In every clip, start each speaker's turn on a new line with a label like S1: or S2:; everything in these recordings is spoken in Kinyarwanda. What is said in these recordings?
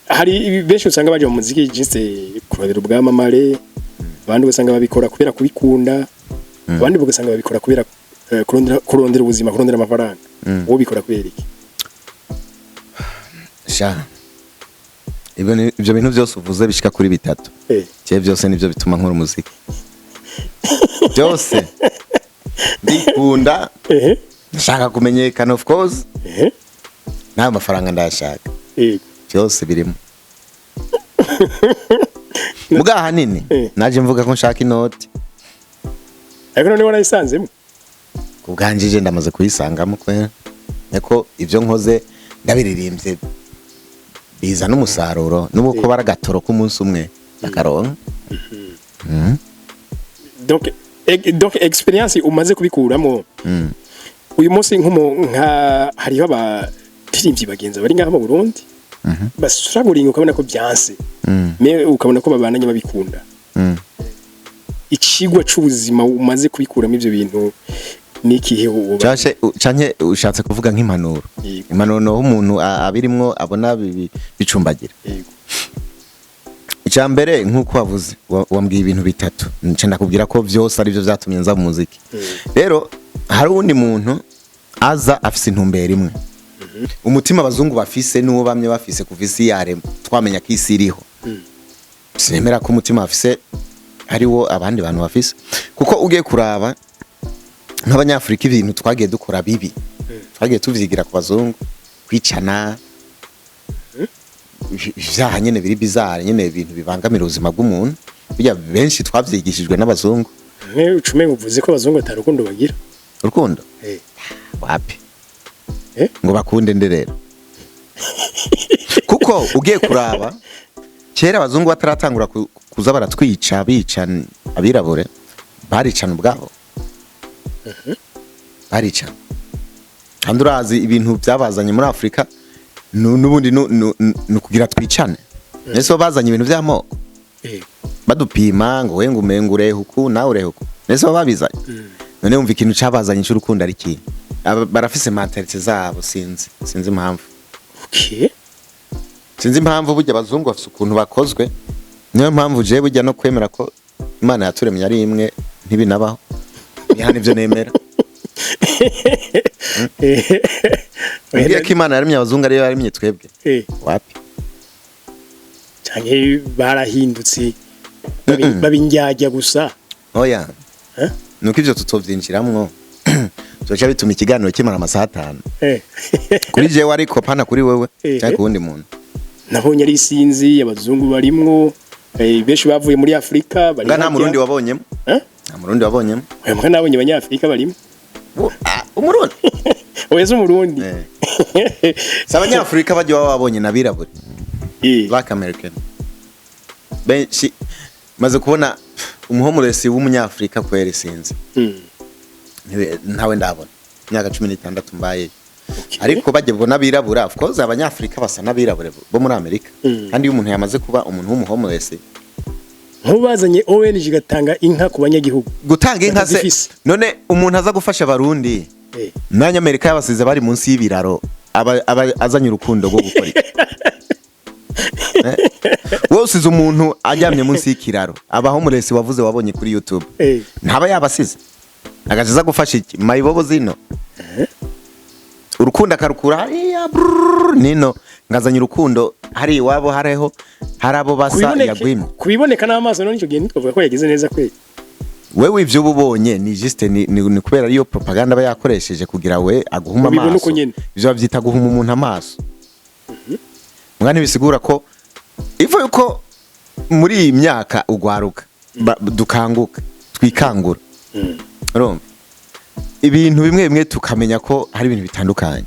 S1: hari benshi usanga baje mu muziki juste kurondera ubwamamare, abandi ugasanga babikora kubera kubikunda, abandi ugasanga babikora kubera kurondera ubuzima, kurondera amafaranga. Wowe bikora kubera iki?
S2: Ibyo bintu byose uvuze bishika kuri bitatu. Cye byose nivyo bituma nkora umuziki. Byose ndikunda, nshaka kumenyekana of course, nta mafaranga ndashaka. Byose birimo. Muga hanini naje mvuga ko nshaka inoti.
S1: Ariko none warayisanzemo?
S2: Kubwanjije ndamaze kuyisangamo kwe. Neko ivyo nkoze ndabiririmbye biza n'umusaruro nuko ko baragatoro ku munsi umwe akaronka.
S1: Donc experience umaze kubikuramo. Uyu munsi nka hariho abatirimbyi bagenza bari ngaha mu Burundi. Basuraguringa ukabona ko byanse. Me ukabona ko babananye babikunda. Ikigwa c'ubuzima umaze kubikuramo ivyo bintu nikihe uba?
S2: Canke ushatse kuvuga nk'impanuro. Impanuro no umuntu abirimwo abona bicumbagira. Icambere nkuko wavuze wambwiye ibintu bitatu. Nce ndakubwira ko byose ari byo byatumye nza mu muziki. Rero hari undi muntu aza afise intumbero imwe. Umutima abazungu bafise nuwo bamye bafise kuvisi yaremwe twamenya ko isi iriho. Sinemera ko umutima bafise hariwo abandi bantu bafise kuko ugiye kuraba nk'abanyafrika ibintu twagiye dukora bibi, twagiye tuvyigira ku bazungu, kwicana ivyaha nyene biri bizarre nyene ibintu bibangamira ubuzima bw'umuntu, burya benshi twavyigishijwe n'abazungu.
S1: Ucume uvuze ko abazungu atarukundo bagira.
S2: Urukundo? Wapi? Ngo bakunde nderera. Kuko ugiye kuraba kera abazungu bataratangura kuza baratwica bicana abirabure baricana ubwabo. Baricana. Kandi urazi ibintu byabazanye muri Afrika nubundi nukugira twicane. Nese bazanye ibintu by'amoko. Badupima ngo we ngumengure huku nawe urehuku. Nese babizanye. None umva ikintu cyabazanye cy'urukundo ari ki? Barafise mentalite zabo sinzi impamvu. Sinzi impamvu burya abazungu bafise ukuntu bakozwe. Niyo mpamvu je burya no kwemera ko Imana yaturemye ari imwe ntibinabaho. Bihana ivyo nemera. Ngiye ko Imana yaremye abazungu ari yaremye twebwe. Wapi?
S1: Canke barahindutse babinjyajya gusa.
S2: Oya. Nuko ivyo tutovyinjiramwo. Tuca bituma ikiganiro kimara amasaha 5. Kuri jewe ariko pana kuri wewe cyangwa kundi muntu.
S1: Nabonye ari sinzi abazungu barimwo benshi bavuye muri Afrika bari.
S2: Nta murundi wabonyemo? Nta murundi wabonyemo?
S1: Oya mwe nabonye abanyafrika barimo.
S2: Umurundi?
S1: Oya umurundi.
S2: Abanyafrika baje babonye nabirabure. Black American. Benshi maze kubona umuhomuresi w'umunyafrika kwere sinzi. Ntawe ndabona myaka 16 mbaye. Ariko baje bona birabura of course abanyafrika basa nabirabure bo muri Amerika. Kandi iyo umuntu yamaze kuba umuntu w'umuhomuresi
S1: nkubazanye ONG gatanga inka ku banyagihugu.
S2: Gutanga inka se none umuntu aza gufasha abarundi. Nanya Amerika yabasize bari munsi y'ibiraro azanye urukundo rwo gukora. Wose uzi umuntu ajyamye munsi y'ikiraro abahomuresi wavuze wabonye kuri YouTube. Ntaba yabasize. Agaza gufasha iki mayibobo zino. Urukundo akarukura hariya nino ngazanye urukundo hari iwabo hareho harabo basa yagwimye.
S1: Kubiboneka n'amaso none icyo gihe nitwavuga ko yagize neza kwe.
S2: Wewe ivyo ubonye ni juste ni kubera ariyo propaganda bayakoresheje kugira we aguhuma amaso. Ivyo bavyita guhuma umuntu amaso. Mwana bisigura ko ivo yuko muri iyi myaka ugwaruka dukanguka twikangura. Urumva ibintu bimwe tukamenya ko hari ibintu bitandukanye.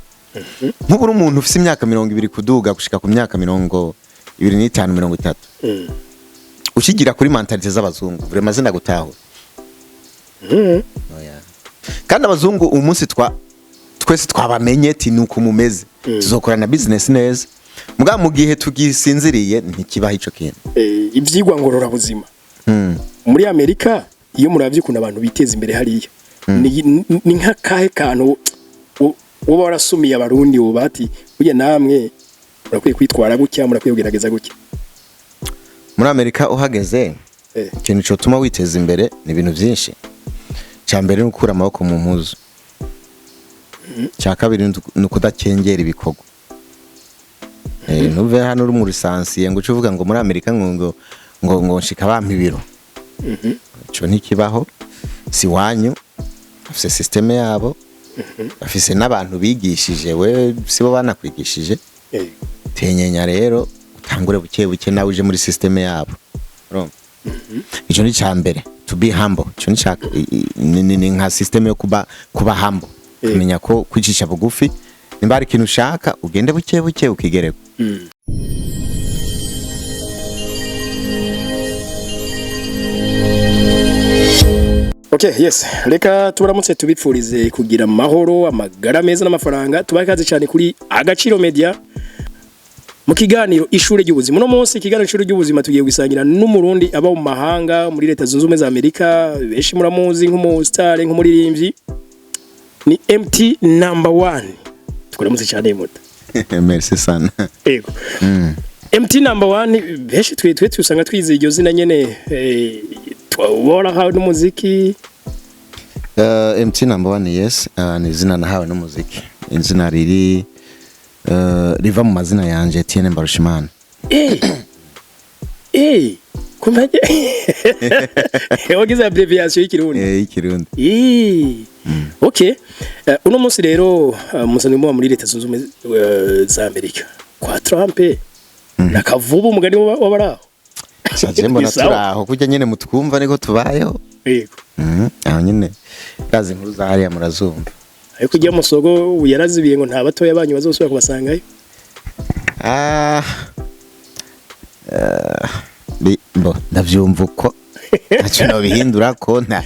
S2: Nk'uburi umuntu ufite imyaka 20 kuduga gushika ku myaka 25 30. Ukigira kuri mentalite z'abazungu vraiment zina gutaho. Oya. Kandi abazungu umunsi twese twabamenye ati nuko mumeze. Tuzokorana business neza. Muga mu gihe tugisinziriye ntikibaho ico kintu.
S1: Ivyigwa ngorora buzima. Muri Amerika iyo muravye kuna abantu biteza imbere hariya. Ni nk'akahe kantu woba warasumiye abarundi ubati burya namwe murakwiye kwitwara gutya murakwiye kugerageza gutya
S2: muri Amerika uhageze ikintu cyo tuma witeza imbere ni ibintu byinshi cyambere n'ukura amaboko mu mpuzu cyakabiri n'ukudakengera ibikorwa nuve hano uri mu lisansi ngo uvuga ngo muri Amerika ngo nshika bampa ibiro cyo ntikibaho si wanyu afise systeme yabo afise n'abantu bigishije we sibo banakwigishije tenyenya rero utangure buke nawe uje muri systeme yabo ico ni cyambere to be humble ico ni nka systeme yo kuba humble kumenya ko kwicisha bugufi nimba ari ikintu ushaka ugende buke ukigereko
S1: Okay, yes. Reka tubaramutse tubipfurize kugira amahoro, amagara meza n'amafaranga. Tubakaze cyane kuri Agaciro Media. Mu kiganiro ishure ry'ubuzima. Uno munsi ikiganiro ishure ry'ubuzima tugiye gusangira n'umurundi aba mu mahanga muri leta zunze ubumwe za Amerika, benshi muramuzi nk'umustar nk'umuririmbyi. Ni MT number 1. Tukuramutse cyane muta.
S2: Merci sana.
S1: Ego. MT number 1 benshi twe tusanga twizeye iryo zina nyene twabora hawe n'umuziki.
S2: MT number 1 yes, ni izina nahawe n'umuziki. Izina riri riva mu mazina yanje Etienne Mbarushimana.
S1: Kumaje? Wagize abbreviation y'ikirundi.
S2: Y'ikirundi.
S1: Okay. Uno munsi rero musani mu muri leta zunze ubumwe za Amerika. Kwa Trump nakavuba umugani wabaraho.
S2: Saje mbona turaho kujya nyene mutwumva niko tubayeho.
S1: Yego.
S2: Aho nyene kazi nkuru za hariya murazumva.
S1: Ariko ujya musogo yarazibiye ngo nta batoya banyu bazosubira kubasangayo.
S2: Ndavyumva uko ntacyo nobihindura ko nta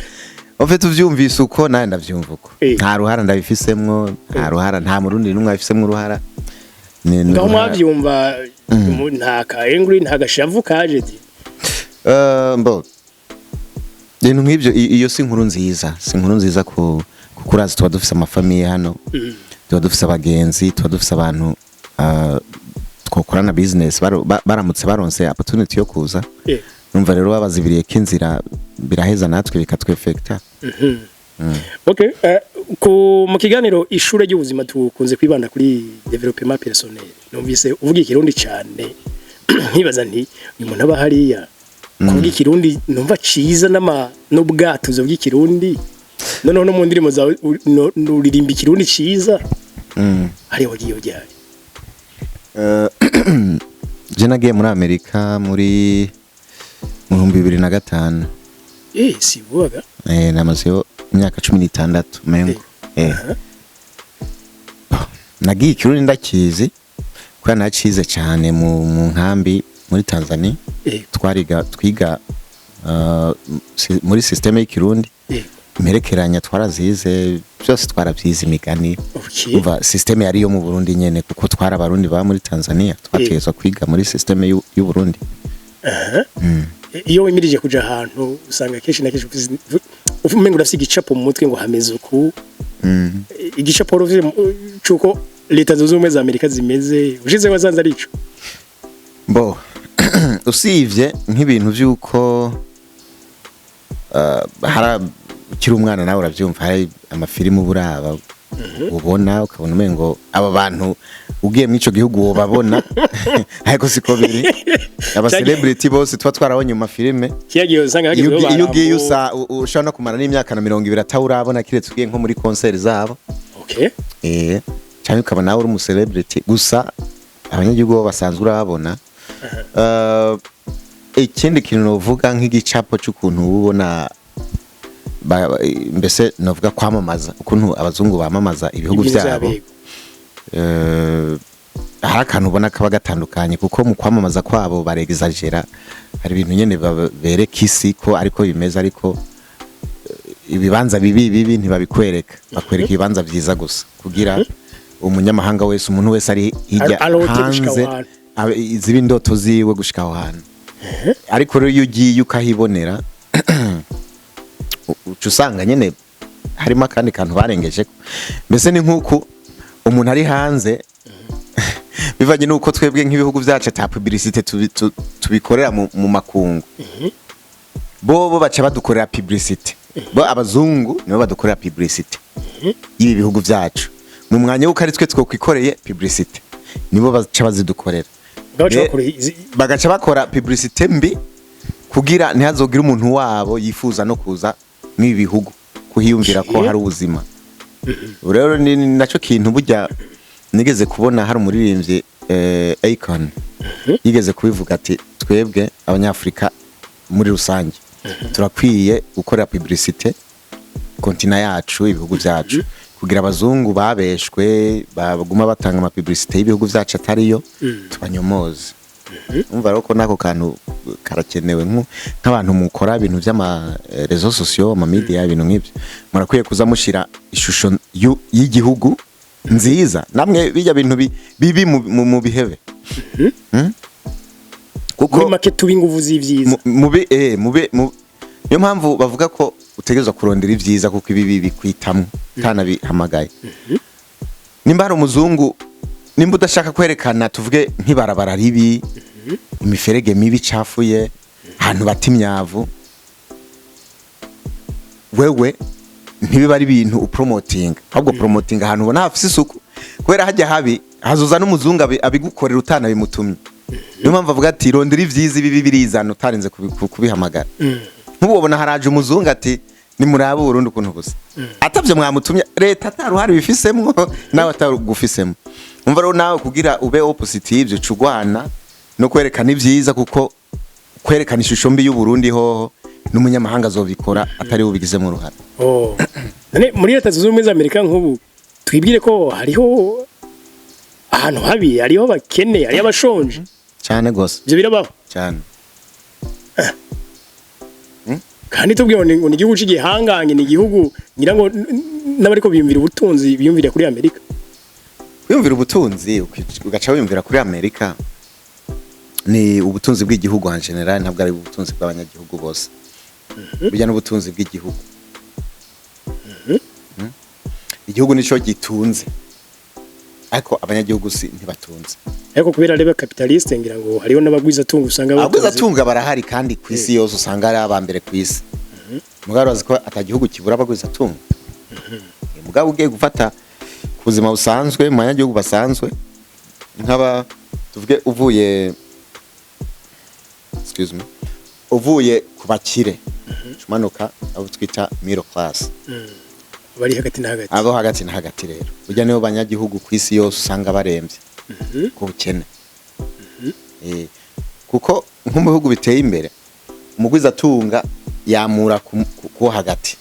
S2: ofite uvyumvise uko naye ndavyumva uko nta ruhara ndabifisemwo nta ruhara nta murundi numwe afisemwo uruhara
S1: ngaho mwavyumva nta ka angry nta gashavu kaje di
S2: ibintu nk'ibyo iyo si inkuru nziza kurazi tuba dufise amafamiye hano tuba dufise abagenzi tuba dufise abantu twakorana business baramutse baronse opportunity yo kuza numva rero babazibiriye k'inzira biraheza natwe bikatwefekta.
S1: Okay, mu kiganiro ishure ry'ubuzima tukunze kwibanda kuri development personnel. Numvise uvuga ikirundi cyane nkibaza nti uyu muntu aba hariya kuvuga ikirundi numva ciza n'ubwatuzo bw'ikirundi none no mu ndirimo za uririmba ikirundi ciza hariho giyo ryari.
S2: Je nagiye muri Amerika muri 2005.
S1: Si vuga.
S2: Namazeyo imyaka 16 mengo. Nagiye ikirundi ndakizi kwa nacize cyane mu nkambi muri Tanzania. Twiga muri systeme y'ikirundi. Merekeranya twarazize byose twarabyize imigani. Umva systeme yari yo mu Burundi nyene kuko twara abarundi ba muri Tanzania twategezwa kwiga muri systeme y'u Burundi.
S1: Iyo wimirije kuja ahantu usanga keshi na keshi umengo urafise igicapo mu mutwe ngo hameze uku. Igicapo rovye cuko leta zunze ubumwe za Amerika zimeze ushize wazanza arico.
S2: Usivye nk'ibintu vyuko kiri umwana nawe uravyumva hari amafilimu buraba ubona ukabona umengo aba bantu ugiye mu ico gihugu wobabona ariko siko biri aba celebrity bose twa twarabonye mu mafilime
S1: kiyagiye usanga hagiye
S2: iyo ugiye ushana kumara n'imyaka na 20 atawurabona kiretse ugiye nko muri concert zabo.
S1: Okay.
S2: Cyane ukabona nawe uri mu celebrity gusa abanyagihugu bo basanzwe urabona. Ikindi kintu novuga nk'igicapo cy'ukuntu ubona mbese novuga kwamamaza ukuntu abazungu bamamaza ibihugu byabo. Hari akantu ubona kaba gatandukanye kuko mu kwamamaza kwabo baregizagera hari ibintu nyene bereka isi ko ariko bimeze ariko ibibanza bibi ntibabikwereka bakwereka ibibanza byiza gusa kugira umunyamahanga wese umuntu wese ari hirya hanze iziba indoto ziwe gushika aho hantu. Ariko rero iyo ugiye ukahibonera usanga nyene harimo akandi kantu barengeje mbese ni nk'uko umuntu ari hanze bivanye nuko twebwe nk'ibihugu byacu ta publicité tubikorera mu makungu bo baca badukorera publicité bo abazungu nibo badukorera publicité ibi bihugu byacu mu mwanya w'uko ari twe twokwikoreye publicité nibo baca bazidukorera bagaca bakora publicité mbi kugira ntihazogira umuntu wabo yifuza no kuza mu bihugu kuhiyumvira ko hari ubuzima. Rero ni naco kintu burya nigeze kubona hari umuririmbyi Akon yigeze kubivuga ati twebwe abanyafrika muri rusange turakwiye gukora publicité kontina yacu ibihugu byacu kugira abazungu babeshwe baguma batanga ama publicité y'ibihugu byacu atariyo tubanyomoze. Umva rero ko nako kantu karakenewe nk'abantu mukora ibintu by'ama réseaux sociaux ama media ibintu nk'ibyo murakwiye kuzamushira ishusho y'igihugu nziza namwe bijya bintu bibi mu bihebe
S1: kuko muri make tubinguvu z'ivyiza
S2: mube niyo mpamvu bavuga ko utegerezwa kurondera ivyiza kuko ibi bikwitamwe tana bihamagaye nimba hari umuzungu nimba udashaka kwerekana tuvuge nk'ibarabara ribi imiferege mibi cafuye ahantu bata imyavu wewe ntibiba ari ibintu upromoting ahubwo promoting ahantu ubona hafise isuku kubera hajya habi hazoza n'umuzungu abigukorera utana bimutumye niyo mpamvu avuga ati rondera ivyiza ibi birizana utarinze kubihamagara nk'ubona haraje umuzungu ati ni murabe Burundi ukuntu gusa atavye mwamutumye leta ataruhari bifisemwo nawe atarugufisemo umva rero nawe kugira ube oppositive cugwana no kwerekana ivyiza kuko kwerekana ishusho mbi y'u Burundi hoho n'umunyamahanga azobikora atari ubigize mu ruhara.
S1: None muri leta zunze ubumwe za Amerika nk'ubu twibwire ko hariho ahantu habi hariho bakene hariho abashonje
S2: cyane gose
S1: ivyo birabaho
S2: cyane
S1: kandi tubwiye ngo ni igihugu cy'igihangange ni igihugu ngira ngo n'abariko biyumvira ubutunzi biyumvira kuri Amerika
S2: biyumvira ubutunzi ugaca wiyumvira kuri Amerika ni ubutunzi bw'igihugu en general ntabwo ari ubutunzi bw'abanyagihugu bose bijya n'ubutunzi bw'igihugu igihugu nico gitunze ariko abanyagihugu si ntibatunze
S1: ariko kubera rebe capitaliste ngira ngo hariho n'abagwiza tunga usanga
S2: abagwiza tunga barahari kandi kwisi yose usanga ari abambere kwisi mugabo baziko atagihugu kibura abagwiza tunga mugabo ugiye gufata ubuzima busanzwe mu banyagihugu basanzwe nk'aba tuvuge uvuye ku bakire cumanuka abo twita middle class
S1: bari hagati na hagati
S2: abo hagati na hagati rero ujya niyo banyagihugu kwisi yose usanga baremvye ku bukene kuko nko mu bihugu biteye imbere umugwiza tunga yamura ku hagati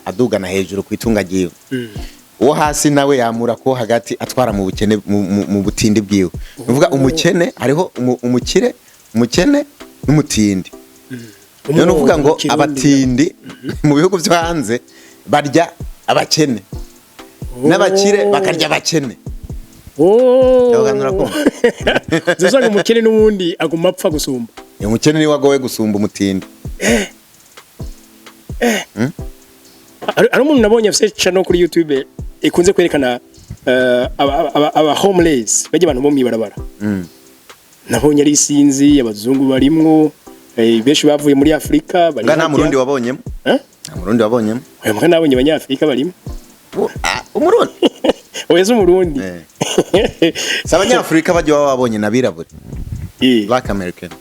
S2: adugana hejuru kwitunga giwe uwo hasi nawe yamura ko hagati atwara mu bukene mu butindi bwiwe uvuga umukene hariho umukire umukene n'umutindi niyo nuvuga ngo abatindi mu bihugu byo hanze barya abakene n'abakire bakarya abakene
S1: zosanga umukene n'ubundi aguma apfa gusumba
S2: umukene ni wagowe gusumba umutindi
S1: ari umuntu nabonye afite channel kuri YouTube ikunze kwerekana aba homeless bajye abantu bo mwibarabara nabonye ari sinzi abazungu barimwo benshi bavuye muri Afrika
S2: bari nta murundi wabonyemo nta murundi wabonyemo
S1: oya mwana nabonye abanyafrika barimo
S2: umurundi
S1: oya zo murundi
S2: s'abanyafrika bajye babonye nabirabure Black American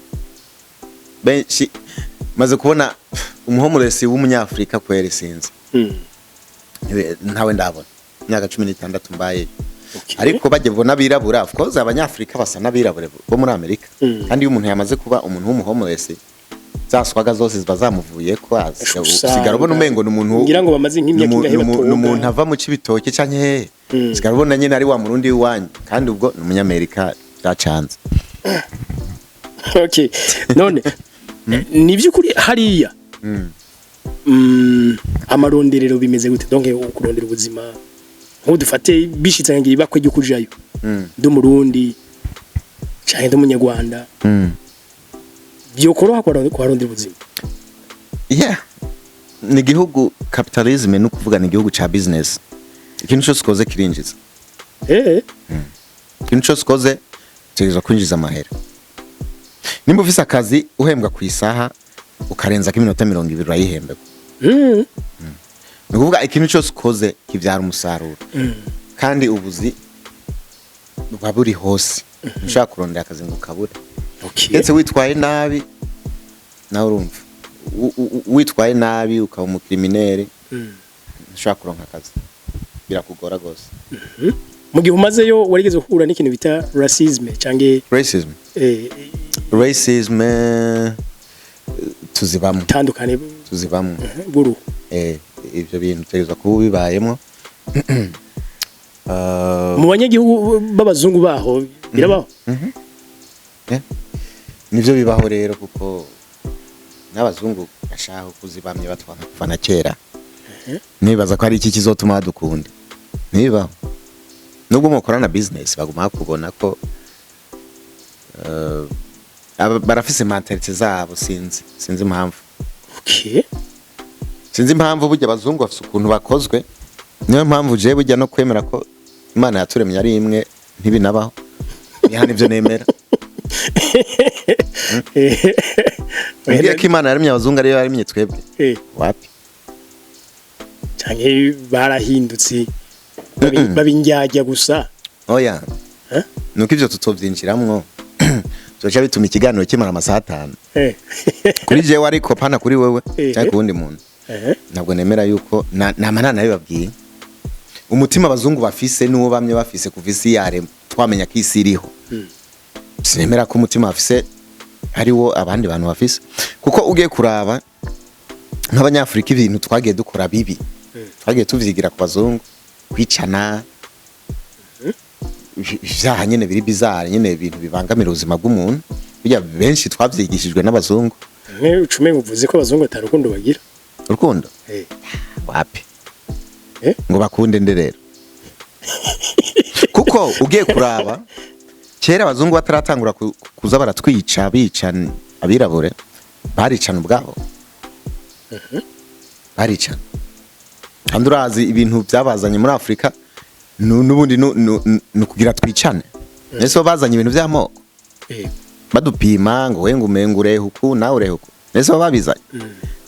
S2: benshi maze kubona umuhomuresi w'umunyafrika kwere sinzi ntawe ndabona imyaka 16 mbaye ariko bajye bona birabura of course abanyafrika basa nabirabure bo muri Amerika kandi umuntu yamaze kuba umuntu w'umuhomuresi zaswaga zose zibazamuvuye ko sigara ubona umengo n'umuntu
S1: ngira ngo bamaze nk'imyaka ingahe batonga
S2: n'umuntu ava mu cibitoke canke sigara ubona nyine ari wa murundi w'wanyu kandi ubwo n'umunyamerika byacanze.
S1: Okay none ni byukuri hariya amaronderero bimeze gute donc ukurondera ubuzima nko dufate bishitse ngiye bakwe cyo kujayo ndumurundi cyane ndumunyarwanda byo koroha kwarondera ubuzima
S2: ni igihugu capitalism no kuvuga ni igihugu cha business ikintu cyose koze kirinjiza ikintu cyose ukoze utegerezwa kwinjiza amahera. Nimba ufise akazi uhembwa ku isaha ukarenza k'iminota 20 urayihemberwa. Ni kuvuga ikintu cyose ukoze kivyara umusaruro. Kandi ubuzi buba buri hose. Ushaka kurondera akazi ngo kabure. Ndetse witwaye nabi nawe urumva. Witwaye nabi ukaba umukriminere. Ushaka kuronka akazi birakugora gose.
S1: Mu gihe umazeyo warigeze guhura n'ikintu bita racisme canke
S2: racism tuzibamwe tuzibamwe
S1: buru
S2: ivyo bintu tegeza kuba bibayemo
S1: mu banyagihugu b'abazungu baho birabaho.
S2: Nivyo bibaho rero kuko n'abazungu bashaka kuzibamye batwana kuva na kera. Nibaza ko ari iki kizotuma dukunda. Niba nubwo mukorana business baguma kubona ko barafise mentalite zabo sinzi impamvu. Sinzi impamvu burya abazungu bafise ukuntu bakozwe. Niyo mpamvu je burya no kwemera ko Imana yaturemye ari imwe ntibinabaho. Ihana ivyo nemera. Ngiye ko Imana yaremye abazungu ari yaremye twebwe. Wapi?
S1: Canke barahindutse babinjyajya gusa.
S2: Oya. Nuko ivyo tutovyinjiramwo. Zoca bituma ikiganiro kimara amasaha 5. Kuri jewe ariko pana kuri wewe cyangwa kundi muntu. Ntabwo nemera yuko namanana nayo babwiye. Umutima abazungu bafise nuwo bamye bafise kuvisi yare twamenya ko isi iriho. Sinemera ko umutima bafise hariwo abandi bantu bafise. Kuko ugiye kuraba nk'abanyafrika ibintu twagiye dukora bibi. Twagiye tuvyigira ku bazungu kwicana. Vyaha nyene biri bizarre nyene ibintu bibangamira ubuzima bw'umuntu. Burya benshi twavyigishijwe n'abazungu.
S1: Ucume uvuze ko abazungu atarukundo bagira.
S2: Urukundo? Wapi? Ngo bakunde nderero. Kuko ugiye kuraba kera abazungu bataratangura kuza baratwica bicana abirabure baricana ubwabo. Baricana. Andurazi ibintu byabazanye muri Afrika nubundi nukugira twicane. Nese bazanye ibintu by'amoko. Badupima ngo we ngumengure huku nawe urehuku. Nese babizanye.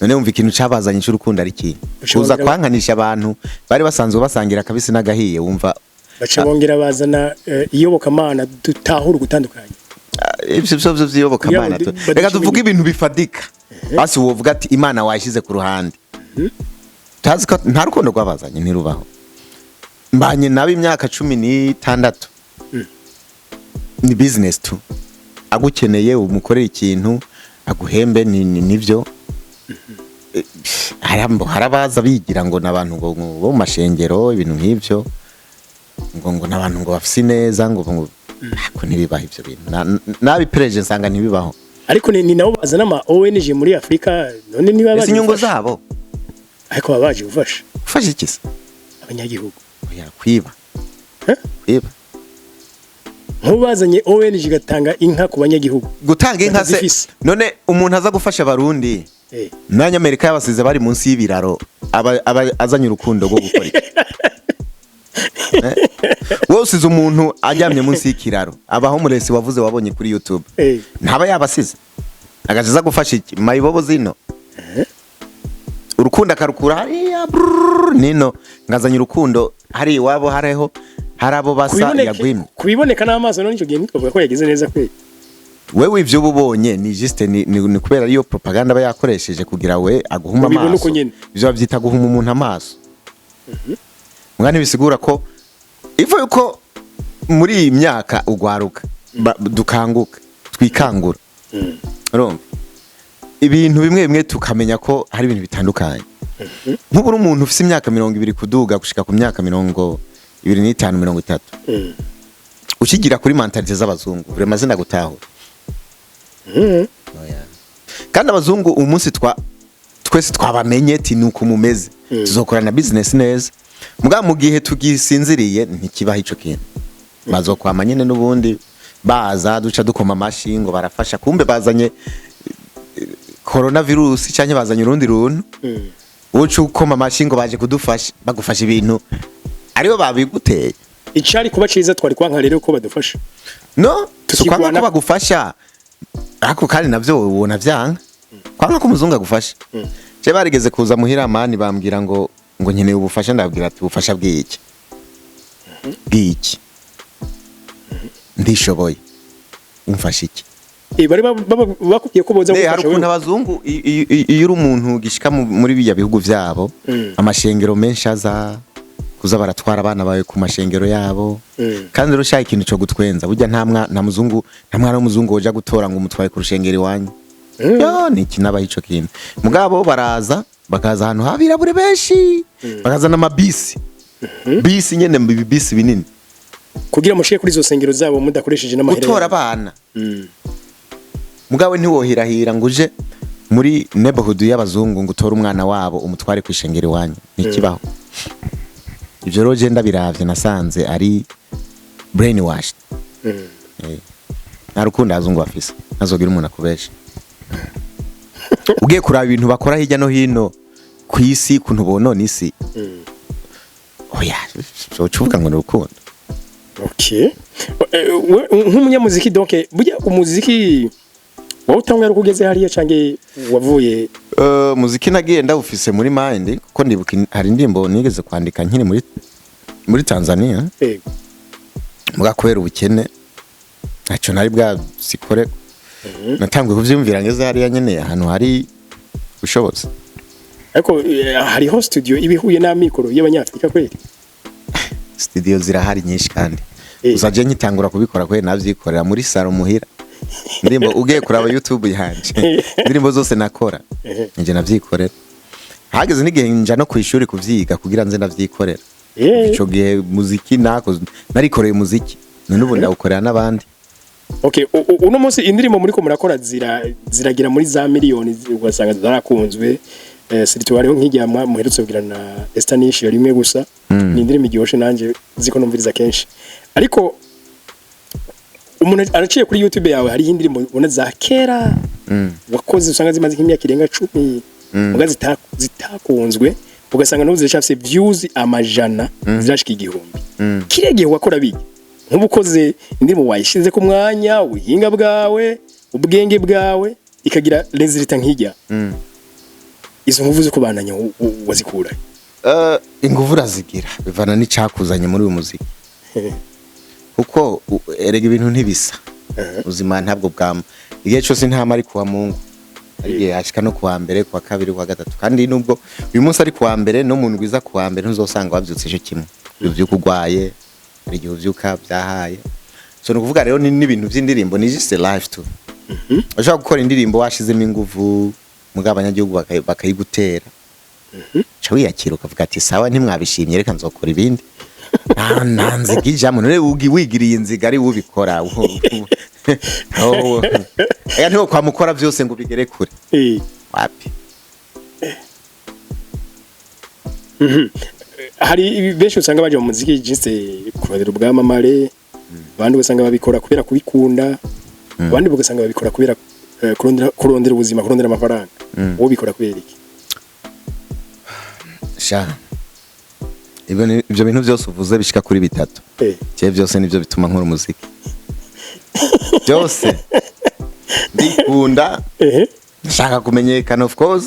S2: None umva ikintu cyabazanye cy'urukundo ari ki. Kuza kwankanisha abantu bari basanzwe basangira kabisi nagahiye wumva
S1: bacabongera bazana iyoboka mana dutahura gutandukanye.
S2: Ibyo iyoboka mana. Reka tuvuge ibintu bifadika. Basi wovuga ati Imana washize ku ruhande. Tazi ko nta rukundo rwabazanye ntirubaho. Mbanye nabi imyaka 16. Ni business tu. Agukeneye umukorera ikintu aguhembe nivyo. Harabaza bigira ngo nabantu ngo bo mashengero ibintu nk'ivyo. Ngo nabantu ngo bafise neza ngo ko ntibibaho ivyo bintu. Nabi presence sanga ntibibaho.
S1: Ariko ni nabo bazana ama ONG muri Afrika none niba baje
S2: inyungu zabo.
S1: Ariko babaje gufasha.
S2: Gufasha iki?
S1: Abanyagihugu.
S2: Oya kwiba. Kwiba.
S1: Nk'ubazanye ONG gatanga inka ku banyagihugu.
S2: Gutanga inka se none umuntu aza gufasha abarundi. Nanya Amerika yabasize bari munsi y'ibiraro azanye urukundo rwo gukora iki. Wose uzi umuntu ajyamye munsi y'ikiraro abaho muresi wavuze wabonye kuri YouTube. Ntaba yabasize. Agaziza gufasha iki mayibobo zino. Urukundo akarukura hariya nino ngazanye urukundo hari iwabo hariho harabo basa yagwimye.
S1: Kubiboneka n'amaso none icyo gihe nitwavuga ko yagize neza kwe.
S2: Wewe ivyo bubonye ni juste ni kubera iyo propaganda bayakoresheje kugira we aguhuma amaso. Ivyo bavyita guhuma umuntu amaso. Mwana bisigura ko ivo yuko muri iyi myaka ugwaruka dukanguka twikangura. Urumva ibintu bimwe tukamenya ko hari ibintu bitandukanye. Nk'uburi umuntu ufite imyaka 20 kuduga gushika ku myaka 25 30. Ukigira kuri mentalite z'abazungu vraiment zina gutahura. Kandi abazungu umunsi twese twabamenye ati nuko mumeze tuzokorana business neza. Muga mu gihe tugisinziriye ntikibaho ico kintu. Bazokwama nyene nubundi baza duca dukoma amashingo barafasha kumbe bazanye coronavirus cyanye bazanye urundi runtu. Uco ukoma amashingo baje kudufasha bagufasha ibintu aribo babiguteye.
S1: icari kuba ciza twari kwanka rero ko badufasha
S2: no tukwanga ko bagufasha ariko kandi navyo ubona vyanga kwanga ko umuzungu agufasha je barigeze kuza muhira mani bambwira ngo nkeneye ubufasha ndabwira ati ubufasha bw'iki bw'iki ndishoboye umfasha iki
S1: bari bakubwiye ko boza
S2: gufasha hari ukuntu abazungu iyo uri umuntu gishika muri biya bihugu vyabo amashengero menshi aza kuza baratwara abana bawe ku mashengero yabo kandi rero shaka ikintu cyo gutwenza burya nta mwana w'umuzungu woja gutora ngo umutwaye ku rushengero iwanyu yo ni kinaba ico kintu mugabo baraza bakaza ahantu habirabure benshi bakazana amabisi bisi nyene bisi binini
S1: kugira mushike kuri zo sengero zabo mudakoresheje n'amahera
S2: gutora abana mugabo ntiwohirahira ngo uje muri neighborhood y'abazungu ngo utore umwana wabo umutware ku ishengero iwanyu nikibaho ibyo rero je ndabiravye nasanze ari brainwashed narukunda azungu bafise nazogira umuntu akubesha ugiye kuraba ibintu bakora hirya no hino ku isi kuntu bonona isi oya so chuvuga ngo n'urukundo
S1: okay nk'umunyamuziki donc burya umuziki wowe utangwa ari kugeze hariya cange wavuye
S2: muziki nagiye ndawufise muri mind kuko ndibuka hari indimbo nigeze kwandika nkiri muri Tanzania muga kwera ubukene aco nari bwa sikore natangwe kuvyumvira ngeze hariya nyene ahantu hari ushobotse
S1: ariko hariho studio ibihuye n'amikoro y'abanyafrika kweli
S2: studio zirahari nyinshi kandi uzaje nyitangura kubikora kweli navyikorera muri salo muhira ndimbo ugiye kuraba YouTube yanje ndimbo zose nakora nje navyikorera hageze n'igihe nja no kwishuri kuvyiga kugira nze navyikorera ico gihe muziki nako narikoreye muziki n'ubu ndawukorera n'abandi
S1: okay uno munsi indirimbo muri ko murakora ziragira muri za miliyoni ugasanga zarakunzwe sirito hariho nk'ijyama muherutse kugirana na Estanish rimwe gusa ni indirimbo iryoshe nanje ziko numviriza kenshi ariko umuntu araciye kuri YouTube yawe hari indirimbo ubona za kera wakoze usanga zimaze nk'imyaka irenga 10 muga zitakunzwe ugasanga n'ubu zirashafise views amajana zirashika igihumbi kirege wakora biki nk'ubukoze indirimbo wayishize ku mwanya ubuhinga bwawe ubwenge bwawe ikagira resultat nk'ijya izo nguvu zo kubananya wazikura
S2: inguvu razigira bivana n'icakuzanye muri uyu muziki kuko erega ibintu ntibisa uzima ntabwo bwama igihe cyose ntama ari kuwa Mungu ariye hashika no kuwa mbere kuwa kabiri kuwa gatatu kandi nubwo uyu munsi ari kuwa mbere no muntu gwiza kuwa mbere ntuzosanga wavyutse cyo kimwe ivyo kugwaye ari gihe uvyuka byahaye so no kuvuga rero ni ibintu by'indirimbo ni just a life too ushaka gukora indirimbo washizemo inguvu mugabanyagihugu bakayigutera cyo wiyakira ukavuga ati sawa ntimwabishimye reka nzokora ibindi nanze gijamo none wigiriye inziga ari ubikora aya ntiwo kwa mukora byose ngo bigere kure wapi
S1: hari benshi usanga baje mu muziki juste kurondera ubwamamare abandi usanga babikora kubera kubikunda abandi ugasanga babikora kubera kurondera ubuzima kurondera amafaranga wowe bikora kubera iki
S2: sha ibyo bintu byose uvuze bishika kuri bitatu cye byose nivyo bituma nkora umuziki byose ndikunda nshaka kumenyekana of course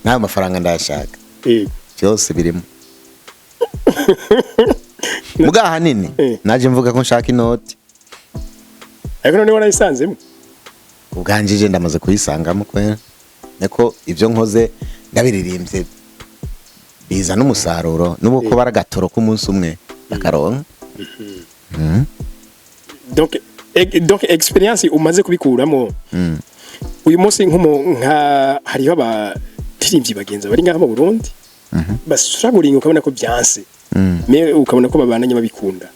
S2: nta mafaranga ndashaka byose birimo muga hanini naje mvuga ko nshaka inoti
S1: ariko none warayisanzemo
S2: ubwanjije ndamaze kuyisangamo kwera neko ivyo nkoze ndabiririmbye biza n'umusaruro nuko ko baragatoro ku munsi umwe bakaronka
S1: donc experience umaze kubikuramo uyu munsi nka hariho abatirimbyi bagenza bari ngaha mu Burundi basuraguringa ukabona ko byanse me ukabona ko babananye babikunda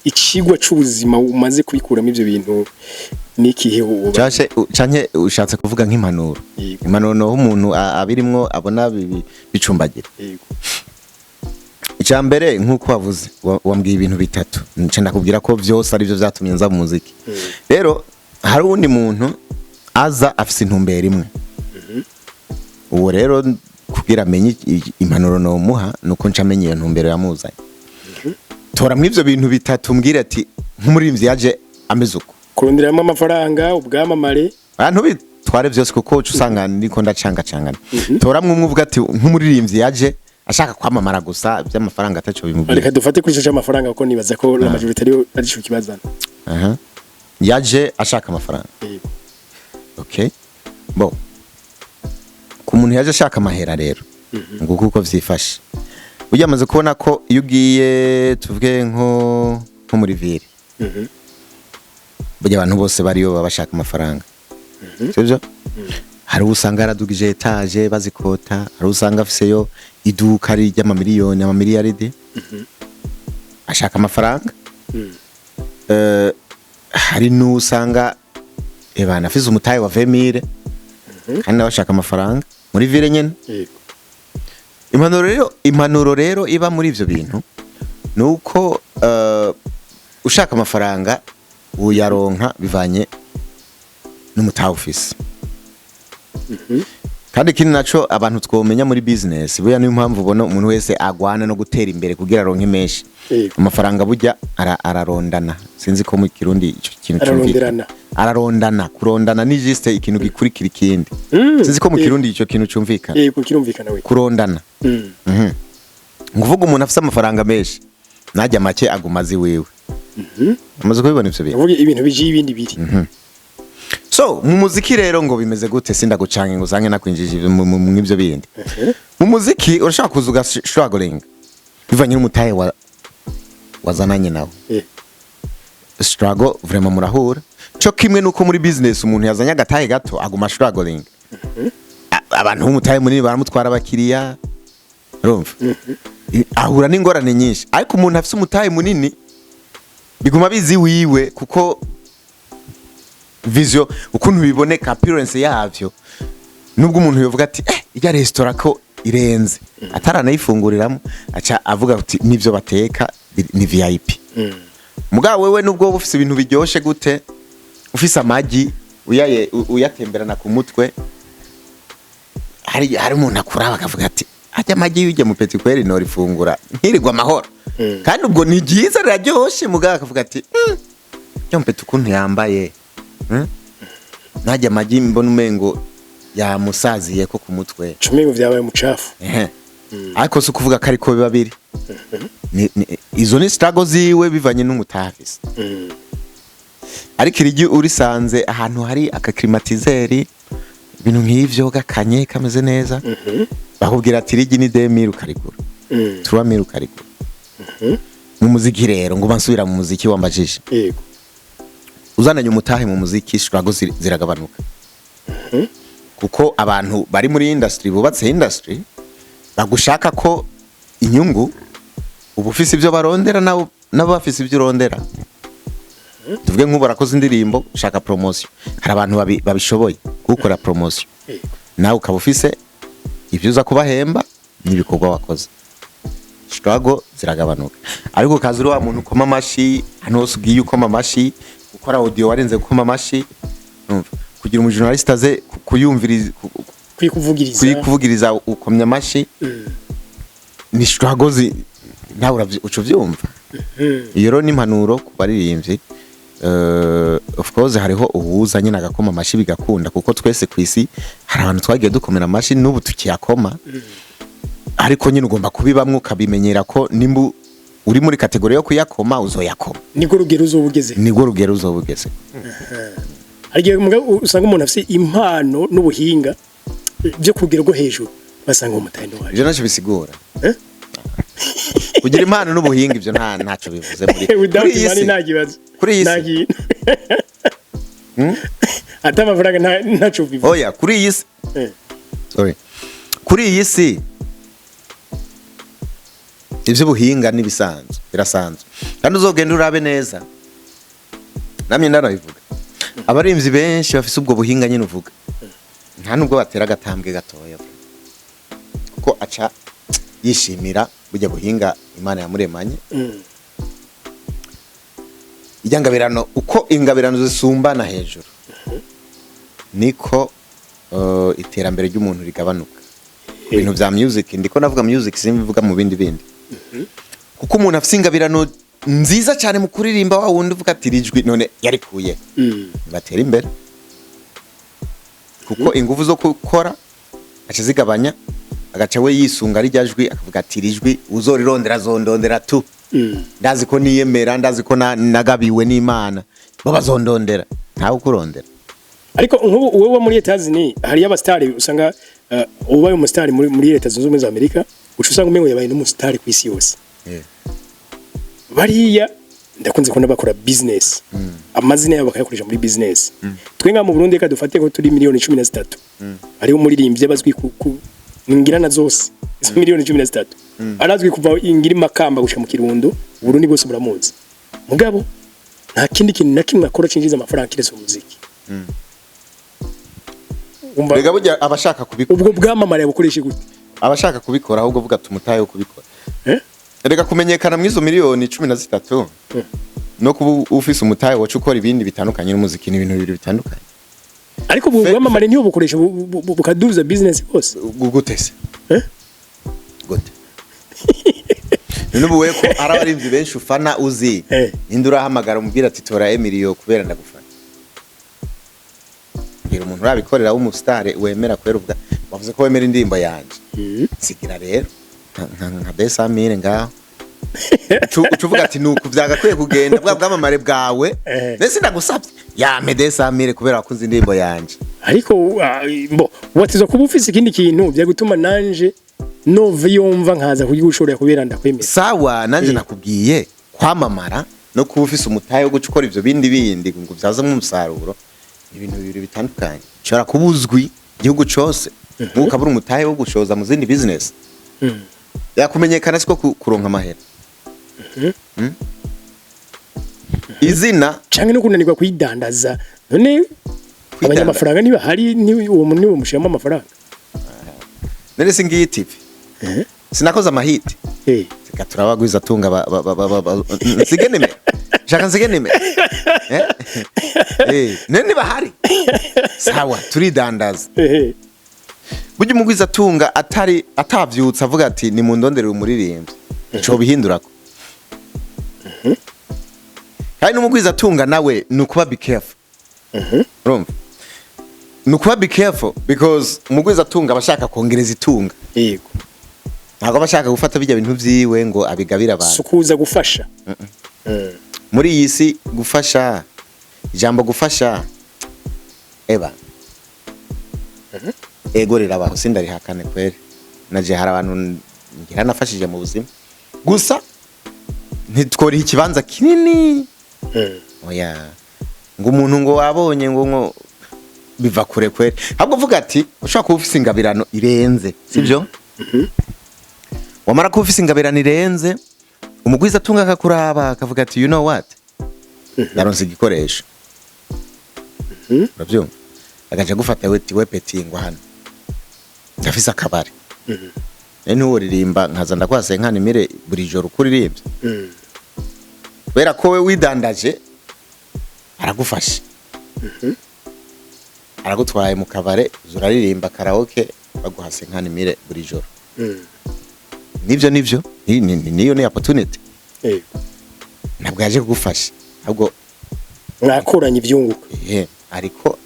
S1: ikigwa c'ubuzima umaze kubikuramo ivyo bintu nikihe
S2: canke ushatse kuvuga nk'impanuro impanuro no umuntu abirimwo abona bicumbagira icambere nkuko wavuze wambwiye ibintu bitatu nce ndakubwira ko byose ari byo byatumye nza mu muziki rero hari undi muntu aza afise intumbero imwe uwo rero kugira amenye impanuro no muha nuko ncamenye iyo ntumbero yamuzanye tora mw'ivyo bintu bitatu mbwira ati nk'umuririmvyi yaje ameze uko
S1: kuronderamo amafaranga ubwamamare
S2: abantu bitware vyose kuko usanga niko ndacangacangana toramwe umwe uvuga ati nk'umuririmvyi yaje ashaka kwamamara gusa by'amafaranga ataco bimubwira
S1: reka dufate kuri cyo amafaranga kuko nibaza ko la majorité ari cyo kibazana
S2: yaje ashaka amafaranga okay bo ku muntu yaje ashaka amahera rero ngo kuko vyifashe uyamaze kubona ko iyo ugiye tuvuge nko muri ville burya abantu bose bariyo babashaka amafaranga sivyo hari usanga yaradugije etage bazikota hari usanga afiseyo iduka ry'amamiliyoni amamiliyaridi ashaka amafaranga hari n'usanga ebana afize umutahe wa 20,000 kandi abashaka amafaranga muri ville nyene impanuro rero iba muri ivyo bintu nuko ushaka amafaranga uyaronka bivanye n'umutahe ufise kandi kindi naco abantu twomenya muri business buya niyo mpamvu ubona umuntu wese agwana no gutera imbere kugira aronke menshi amafaranga burya ararondana sinzi ko mu kirundi ico kintu cyumvikana ararondana kurondana ni juste ikintu gikurikira ikindi sinzi ko mu kirundi ico kintu cyumvikana
S1: kirumvikana we
S2: kurondana nguvuga umuntu afise amafaranga menshi najya make agumazi wewe amaze kubibona ivyo bintu
S1: uvuga ibintu biji ibindi biri
S2: so mu muziki rero ngo bimeze gute sinda gucange ngo zange nakwinjije mu ivyo bindi mu muziki urashaka kuzuga struggling bivanye n'umutahe wazananye nawe struggle vraiment murahura cyo kimwe nuko muri business umuntu yazanye agatahe gato aguma struggling abantu b'umutahe munini baramutwara abakiriya urumva ahura n'ingorane nyinshi ariko umuntu afise umutahe munini biguma bizi wiwe kuko vision ukuntu biboneka appearance yavyo nubwo umuntu yovuga ati ijya restaurant ko irenze ataranayifunguriramwe aca avuga ati nivyo bateka ni VIP mugabo wewe nubwo ufise ibintu biryoshe gute ufise amagi uyatemberana ku mutwe hari umuntu akuraba akavuga ati ajya amagi yuje mu petit kweri no rifungura nkirirwa amahoro kandi ubwo ni byiza riraryoshe mugabo akavuga ati cyo mpete ukuntu yambaye najya amagi mbona umengo yamusaziye ko ku mutwe
S1: cumengo vyabaye mucafu
S2: ariko so kuvuga kari ko biba biri izo ni struggle ziwe bivanye n'umutafisi ariko irigi urisanze ahantu hari akaklimatizeri ibintu nk'ivyo gakanye kameze neza bakubwira ati irigi ni 2000 ukarigura 3000 ukarigura mu muziki rero ngo bansubira mu muziki wambajije
S1: yego
S2: uzananye umutahe mu muziki struggle ziragabanuka kuko abantu bari muri industry bubatse industry bagushaka ko inyungu ubufise ibyo barondera nabo bafise ibyo urondera tuvuge nk'ubu barakoze indirimbo ushaka promotion hari abantu babishoboye gukora promotion nawe ukaba ufise ibyo uza kubahemba n'ibikorwa wakoze struggle ziragabanuka ariko kazi uri wa muntu ukoma amashi hano hose ugiye ukoma amashi gukora audio warenze gukoma amashi kugira umujournaliste aze kuyumviriza kuyikuvugiriza ukomnya amashi ni struggle nawe uco vyumva iyo rero ni impanuro ku baririmbyi of course hariho ubuza nyine agakoma amashi bigakunda kuko twese kwisi hari abantu twagiye dukomera amashi n'ubu tukiyakoma ariko nyine ugomba kubibamwe ukabimenyera ko nimbu uri muri kategori yo kuyakoma uzoyakoma
S1: niko rugero uzobugeze
S2: Agiye
S1: usanga umuntu afite impano n'ubuhinga byo kugira rwo hejuru basanga umutayino waje
S2: je nacho bisigura kugira impano n'ubuhinga ibyo ntaco bivuze
S1: muri iyi si nagibazo
S2: kuri iyi si
S1: ata amafaranga ntaco bivuze
S2: oya kuri iyi si sorry kuri iyi si ibyo buhinga nibisanzwe birasanzwe kandi uzogenda urabe neza namye ndarabivuga abarimvyi benshi bafise ubwo buhinga nyine uvuga nta nubwo batera agatambwe gatoya kuko aca yishimira burya buhinga Imana yamuremanye ijyangabirano uko ingabirano zisumbana hejuru niko iterambere ry'umuntu rigabanuka ibintu vya music ndiko navuga music simbivuga mu bindi kuko umuntu afise ingabirano nziza cyane mu kuririmba wa wundi uvuga ati rijwi none yarikuye batera imbere kuko ingufu zo gukora akizigabanya agaca we yisunga rijyajwi akavuga ati rijwi uzorirondera zondondera tu ndazi ko niyemera ndazi ko nagabiwe n'Imana baba zondondera ntawe kurondera.
S1: Ariko nk'ubu wowe muri Etazini hari y'abastari usanga ubaye umustar muri Leta Zunze Ubumwe za Amerika usanga umengo yabaye n'umustar ku isi yose. Bariya ndakunze ko nabakora business amazina yabo bakayakoresha muri business. Twenga mu Burundi ka dufate ko turi miliyoni 13 ari umuririmbyi abazwi ku ngirana zose izo miliyoni 13 arazwi kuva ingira makamba gushika mu Kirundo Burundi bwose buramuzi. Mugabo nta kindi kintu na kimwe akora cinjiza amafaranga kirese umuziki.
S2: Mbega burya abashaka kubikora
S1: ubwo bwamamare bukoresha gute
S2: abashaka kubikora ahubwo vuga tumutaye kubikora rega kumenyekana mwizo miliyoni 13 no kuba ufise umutaye wacu ukora ibindi bitandukanye n'umuziki n'ibintu bibiri bitandukanye.
S1: Ariko ubwo bwamamare niyo bukoresha bukaduza business bose
S2: gutese gute nubu weko arabarimvye benshi ufana uzi indura hamagara umubwira ati tora Emilio kubera ndagufana ngira umuntu urabikorera w'umustar wemera kwera uvuga bavuze ko wemera indirimbo yanje sigira rero nka Desamire ngaho ucuvuga ati nuko vyagakwiye kugenda bwa bwamamare bwawe nese ndagusabye ya Desamire kubera wakunze indirimbo yanje.
S1: Ariko watizo kuba ufise ikindi kintu bya gutuma nanje no vyumva nkaza kugishorera kubera ndakwemera
S2: sawa nanje nakubwiye kwamamara no kuba ufise umutaye wo gucukora ivyo bindi ngo vyaza mu musaruro ibintu bibiri bitandukanye. Cyara kubuzwi igihugu cyose ukabura umutaye wo gushoza mu zindi business yakumenyekana siko kuronka amahera izina
S1: canke no kunanirwa kwidandaza none abanyamafaranga niba hari uwo muntu mushiramo amafaranga
S2: none singiye TV sinakoze amahiti sika turabagwiza tunga nsigeneme shaka nsigeneme none bahari sawa turidandaza burya umugwiza tunga atavyutsa avuga ati ni mundonderera umuririmbyi cyo bihindurako kandi n'umugwiza tunga nawe nukuba be careful urumva nukuba be careful because umugwiza tunga abashaka kongereza itunga
S1: yego
S2: ntago abashaka gufata bijya bintu vyiwe ngo abigabira abantu
S1: sukuza gufasha
S2: muri iyi si gufasha ijambo gufasha eba ego rirabaho sindari hakane kwere naje hari abantu ngira nafashije mu buzima gusa ntitwori ikibanza kinini oya ngo umuntu ngo wabonye ngo biva kure kwere ahubwo vuga ati ushaka kuba ufise ingabirano irenze sivyo wamara kuba ufise ingabirano irenze umugwiza tunga akakuraba akavuga ati you know what naronse igikoresho uravyumva agaje gufata we petingwa hano ndafise akabari n'uririmba nkaza ndakwase nkanimire buri joro kuririmbye kubera ko we widandaje aragufasha aragutwaye mu kabare zuraririmba karaoke baguhase nkanimire buri joro nivyo niyo ni opportunity ntabwo yaje kugufasha ahubwo
S1: mwakoranye ivyunguka
S2: ariko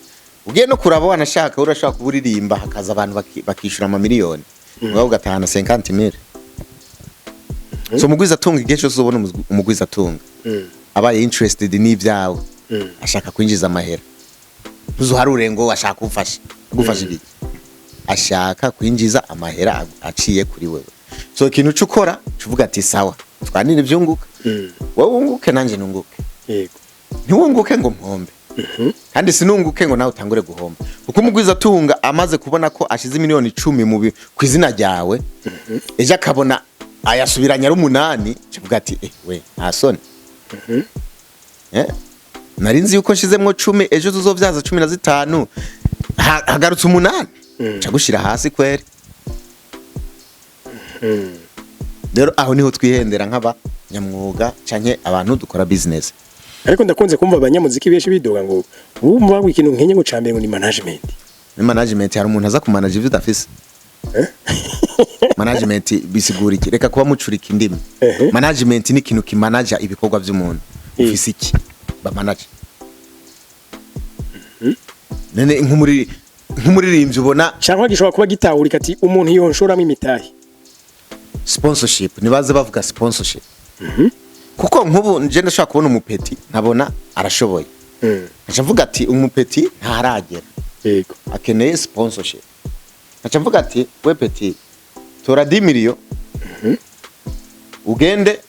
S2: ugiye no kuraba wanashaka urashaka kuburirimba hakaza abantu bakishura ama miliyoni ngo ugatahana 50,000 so mugwiza tunga igihe cyose ubona umugwiza tunga abaye interested n'ivyawe ashaka kwinjiza amahera tuzuharure ngo ashaka gufasha ibiki ashaka kwinjiza amahera aciye kuri wewe so ikintu cukora cuvuga ati sawa twanire ivyunguka wowe unguke nanje nunguke
S1: yego
S2: ntiwunguke ngo mpombe kandi sinunguke ngo nawe utangure guhomba kuko umugwiza tunga amaze kubona ko ashize miliyoni 10 mu kwizina ryawe eje akabona ayasubiranya ari 8 kivuga ati we ntasone narinzi yuko nshizemwo 10 ejo tuzovyaza 15 hagarutse 8 cagushira hasi kwere rero aho niho twihendera nk'aba nyamwuga canke abantu dukora business.
S1: Ariko ndakunze kumva abanyamuziki benshi bidoga ngo ubu mubagwa ikintu nkenye ngo cambere ngo ni management.
S2: Ni management hari umuntu aza kumanage ivyo udafise. management bisigura iki? Reka kuba mucurika indimi. Management ni ikintu kimanaja ibikorwa by'umuntu. Ufise iki ba manager? Nene nk'umuririmbyi ubona
S1: cyangwa gishobora kuba gitahurika ati umuntu yonshoramo imitahe.
S2: Sponsorship nibaze bavuga sponsorship. Kuko nk'ubu nje ndashaka kubona umupeti nabona arashoboye. Acha mvuga ati umupeti ntaragera.
S1: Yego.
S2: Akeneye sponsorship. Acha mvuga ati we peti tora 10 million. Ugende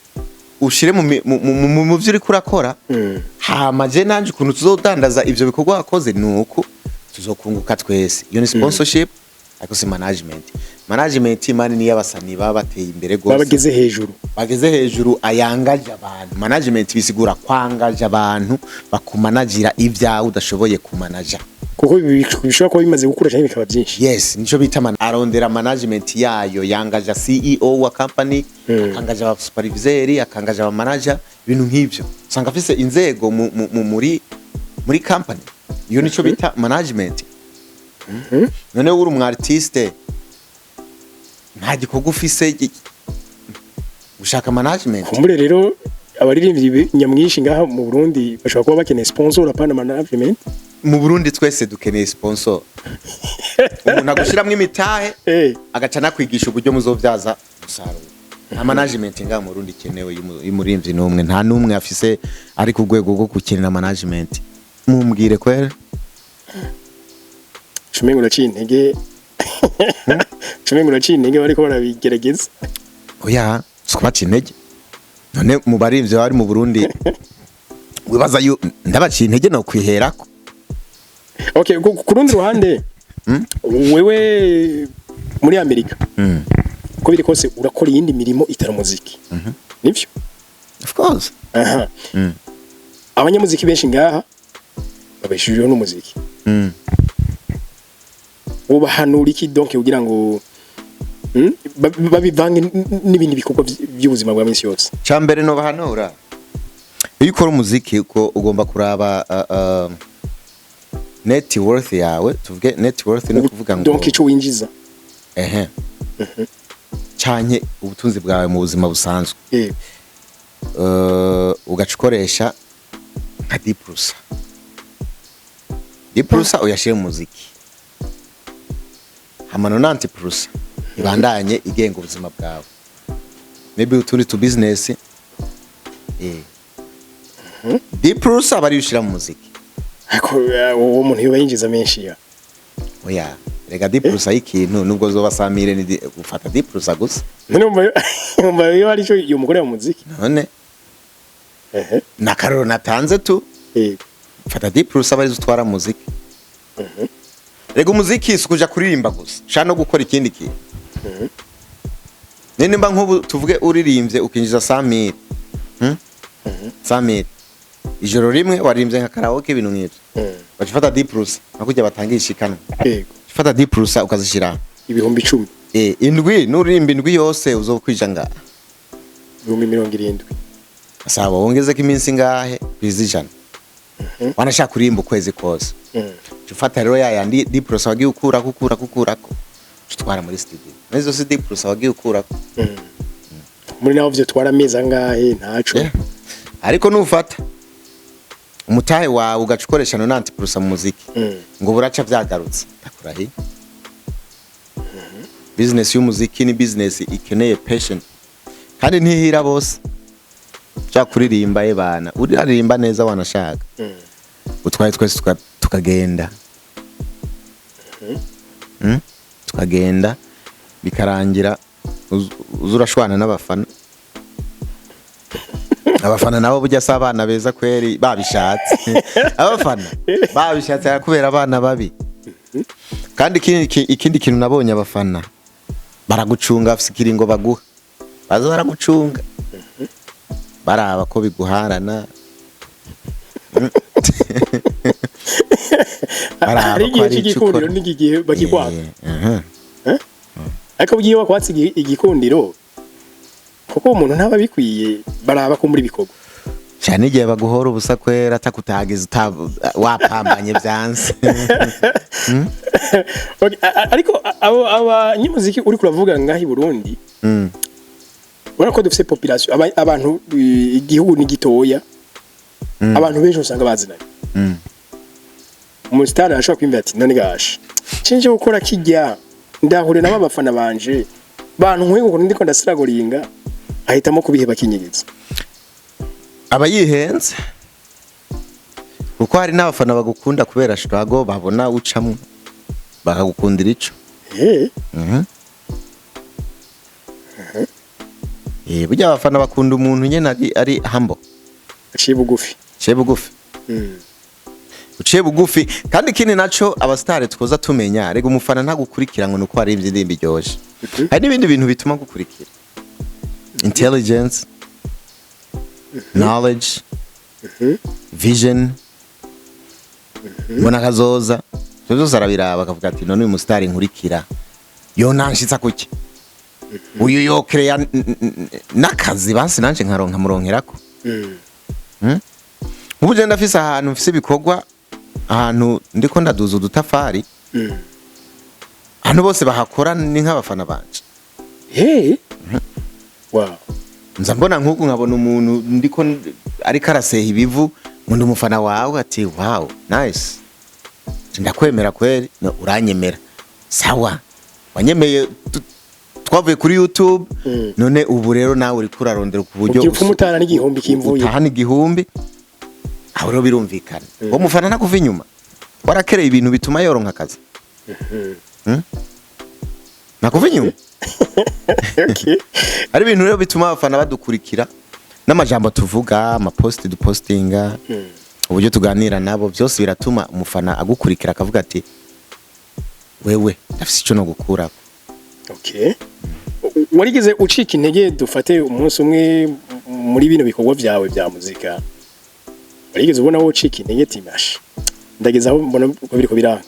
S2: ushire mu vyuri kurakora. Hama je nanje ukuntu tuzodandaza ivyo bikorwa wakoze nuko tuzokunguka twese. Iyo ni sponsorship ariko si management. Management imani ni yabasani baba bateye imbere gose. Bageze hejuru ayangaje abantu. Management bisigura kwangaje abantu bakumanagira ivyawe udashoboye kumanaja.
S1: Kuko bishobora kuba bimaze gukura cyane bikaba byinshi.
S2: Yes, nico bita arondera management yayo yangaje CEO wa company, akangaje aba supervisor, akangaje aba manager, ibintu nk'ivyo. Usanga afise inzego muri company. Iyo nico bita management. None uri umu artiste nta gikorwa ufise ushaka management.
S1: Kumbure rero abaririmbyi nyamwinshi ngaha mu Burundi bashobora kuba bakeneye sponsor apana management.
S2: Mu Burundi twese dukeneye sponsor. Umuntu agushiramwe imitahe agaca nakwigisha uburyo muzovyaza umusaruro. Nta management ngaha mu Burundi kenewe y'umurimbyi n'umwe, nta numwe afise ari ku rwego rwo gukenera management. Mumbwire kwera
S1: Chumengo uraciye intege bariko barabigerageza.
S2: Oya sikubaciye intege. None mu barivyo bari mu Burundi wibaza yo ndabaciye intege no kwiherako.
S1: Okay, ku rundi ruhande wewe muri Amerika ko biri kose urakora iyindi mirimo itari muziki. Nivyo?
S2: Of course.
S1: Abanyamuziki benshi ngaha babeshuriwe n'umuziki. Ubahanura iki donc kugira ngo babivange n'ibindi bikorwa by'ubuzima bwa minsi yose?
S2: Cyambere no bahanura. Iyo ukora umuziki uko ugomba kuraba net worth yawe, tuvuge net worth no kuvuga ngo
S1: donc ico winjiza.
S2: Cyanye ubutunzi bwawe mu buzima busanzwe. Ugacikoresha nka 10%. 10% uyashire mu muziki. Hamano 90% ibandanye igenga ubuzima bwawe. Maybe utundi to business 10% abari ushira mu muziki.
S1: Ako uwo muntu yoba yinjiza menshi ya.
S2: Oya, rega 10% y'ikintu nubwo zoba samire ni gufata 10% gusa.
S1: None umva yo ari cyo yo mugore mu muziki.
S2: None na karoro natanze tu. Fata 10% abari zutwara muziki. Rega umuziki sukuja kuririmba gusa. Sha no gukora ikindi kintu. Nene mba nkubu tuvuge uririmbye ukinjiza 100,000. 100,000. Ijoro rimwe waririmbye nka karaoke ibintu nk'ibyo. Bacifata 10% nakujya batangisha ikana. Fata 10% ukazishira
S1: ibihumbi 10.
S2: Indwi n'uririmba indwi yose uzokwija nga.
S1: 70.
S2: Asaba wongeze ko iminsi ngahe bizijana. Wanashaka kurimba ukwezi kose. Ufata rero yandi 10% wagiye ukurako tutwara muri studio. Nezo si 10% wagiye ukurako.
S1: Muri naho byo twara meza ngahe ntaco.
S2: Ariko nufata umutahe wawe ugacikoresha 90% mu muziki. Ngo buraca byagarutse. Takurahi. Business y'umuziki ni business ikeneye patient. Kandi ntihira bose. Cyakuririmba ebana. Uririmba neza wanashaka. Utwaye twese tukagenda. Tukagenda bikarangira uzurashwana n'abafana. Abafana nabo burya sabana beza kweri babishatse. Abafana babishatse kubera abana babi. Kandi ikindi kintu nabonye abafana baragucunga afisikiringo baguha. Bazo baragucunga. Baraba ko biguharana.
S1: Ari igikundiro n'igihe bagikwaka. Ariko bugiye wakwatsi igikundiro kuko umuntu ntaba bikwiye baraba ko muri bikogo.
S2: cyane igihe baguhora ubusa kwera atakutagize wapambanye byanze.
S1: Okay, ariko aba nyimuziki uri kuravuga ngahi Burundi urako dufite population abantu igihugu ni gitoya abantu benshi usanga bazinanye umustar ashaka kwimba ati none gash cinje gukora kijya ndahure nabo abafana banje bantu nkwiye ngo ndiko ndasiragoringa ahitamo kubiheba kinyegeza
S2: abayihenze kuko hari n'abafana bagukunda kubera struggle babona ucamwe bakagukundira ico burya abafana bakunda umuntu nyene ari humble
S1: aciye bugufi
S2: uciye bugufi kandi ikindi naco abastare twoza tumenya rega umufana ntagukurikira ngo nuko ari indirimbo iryoje hari n'ibindi bintu bituma gukurikira intelligence knowledge vision mbona kazoza byose arabiraba bakavuga ati none uyu mustari nkurikira yo nanshitsa kuki uyu yo create nakazi bansi nanje nkaronka muronkerako ubu je ndafise ahantu mfise ibikorwa ahantu ndiko ndaduza udutafari ahantu bose bahakora ni nk'abafana banje
S1: wow
S2: nza mbona nk'uko nkabona umuntu ndiko ariko araseha ibivu ngo umufana wawe ati wow nice ndakwemera kweri uranyemera sawa wanyemeye twavuye kuri YouTube none ubu rero nawe uri kurarondera ku buryo
S1: umutana n'igihumbi kimvuye
S2: utahana igihumbi aho rero birumvikana uwo mufana nakuva inyuma warakereye ibintu bituma yoronka akazi nakuva inyuma
S1: okay
S2: ari ibintu rero bituma abafana badukurikira n'amajambo tuvuga amapost dupostinga uburyo tuganira nabo byose biratuma umufana agukurikira akavuga ati wewe ndafise ico no gukura.
S1: Okay warigeze ucika intege dufate umunsi umwe muri bino bikorwa byawe bya muzika warigeze ubona wo ucika intege timash ndageza aho mbona uko biriko biranga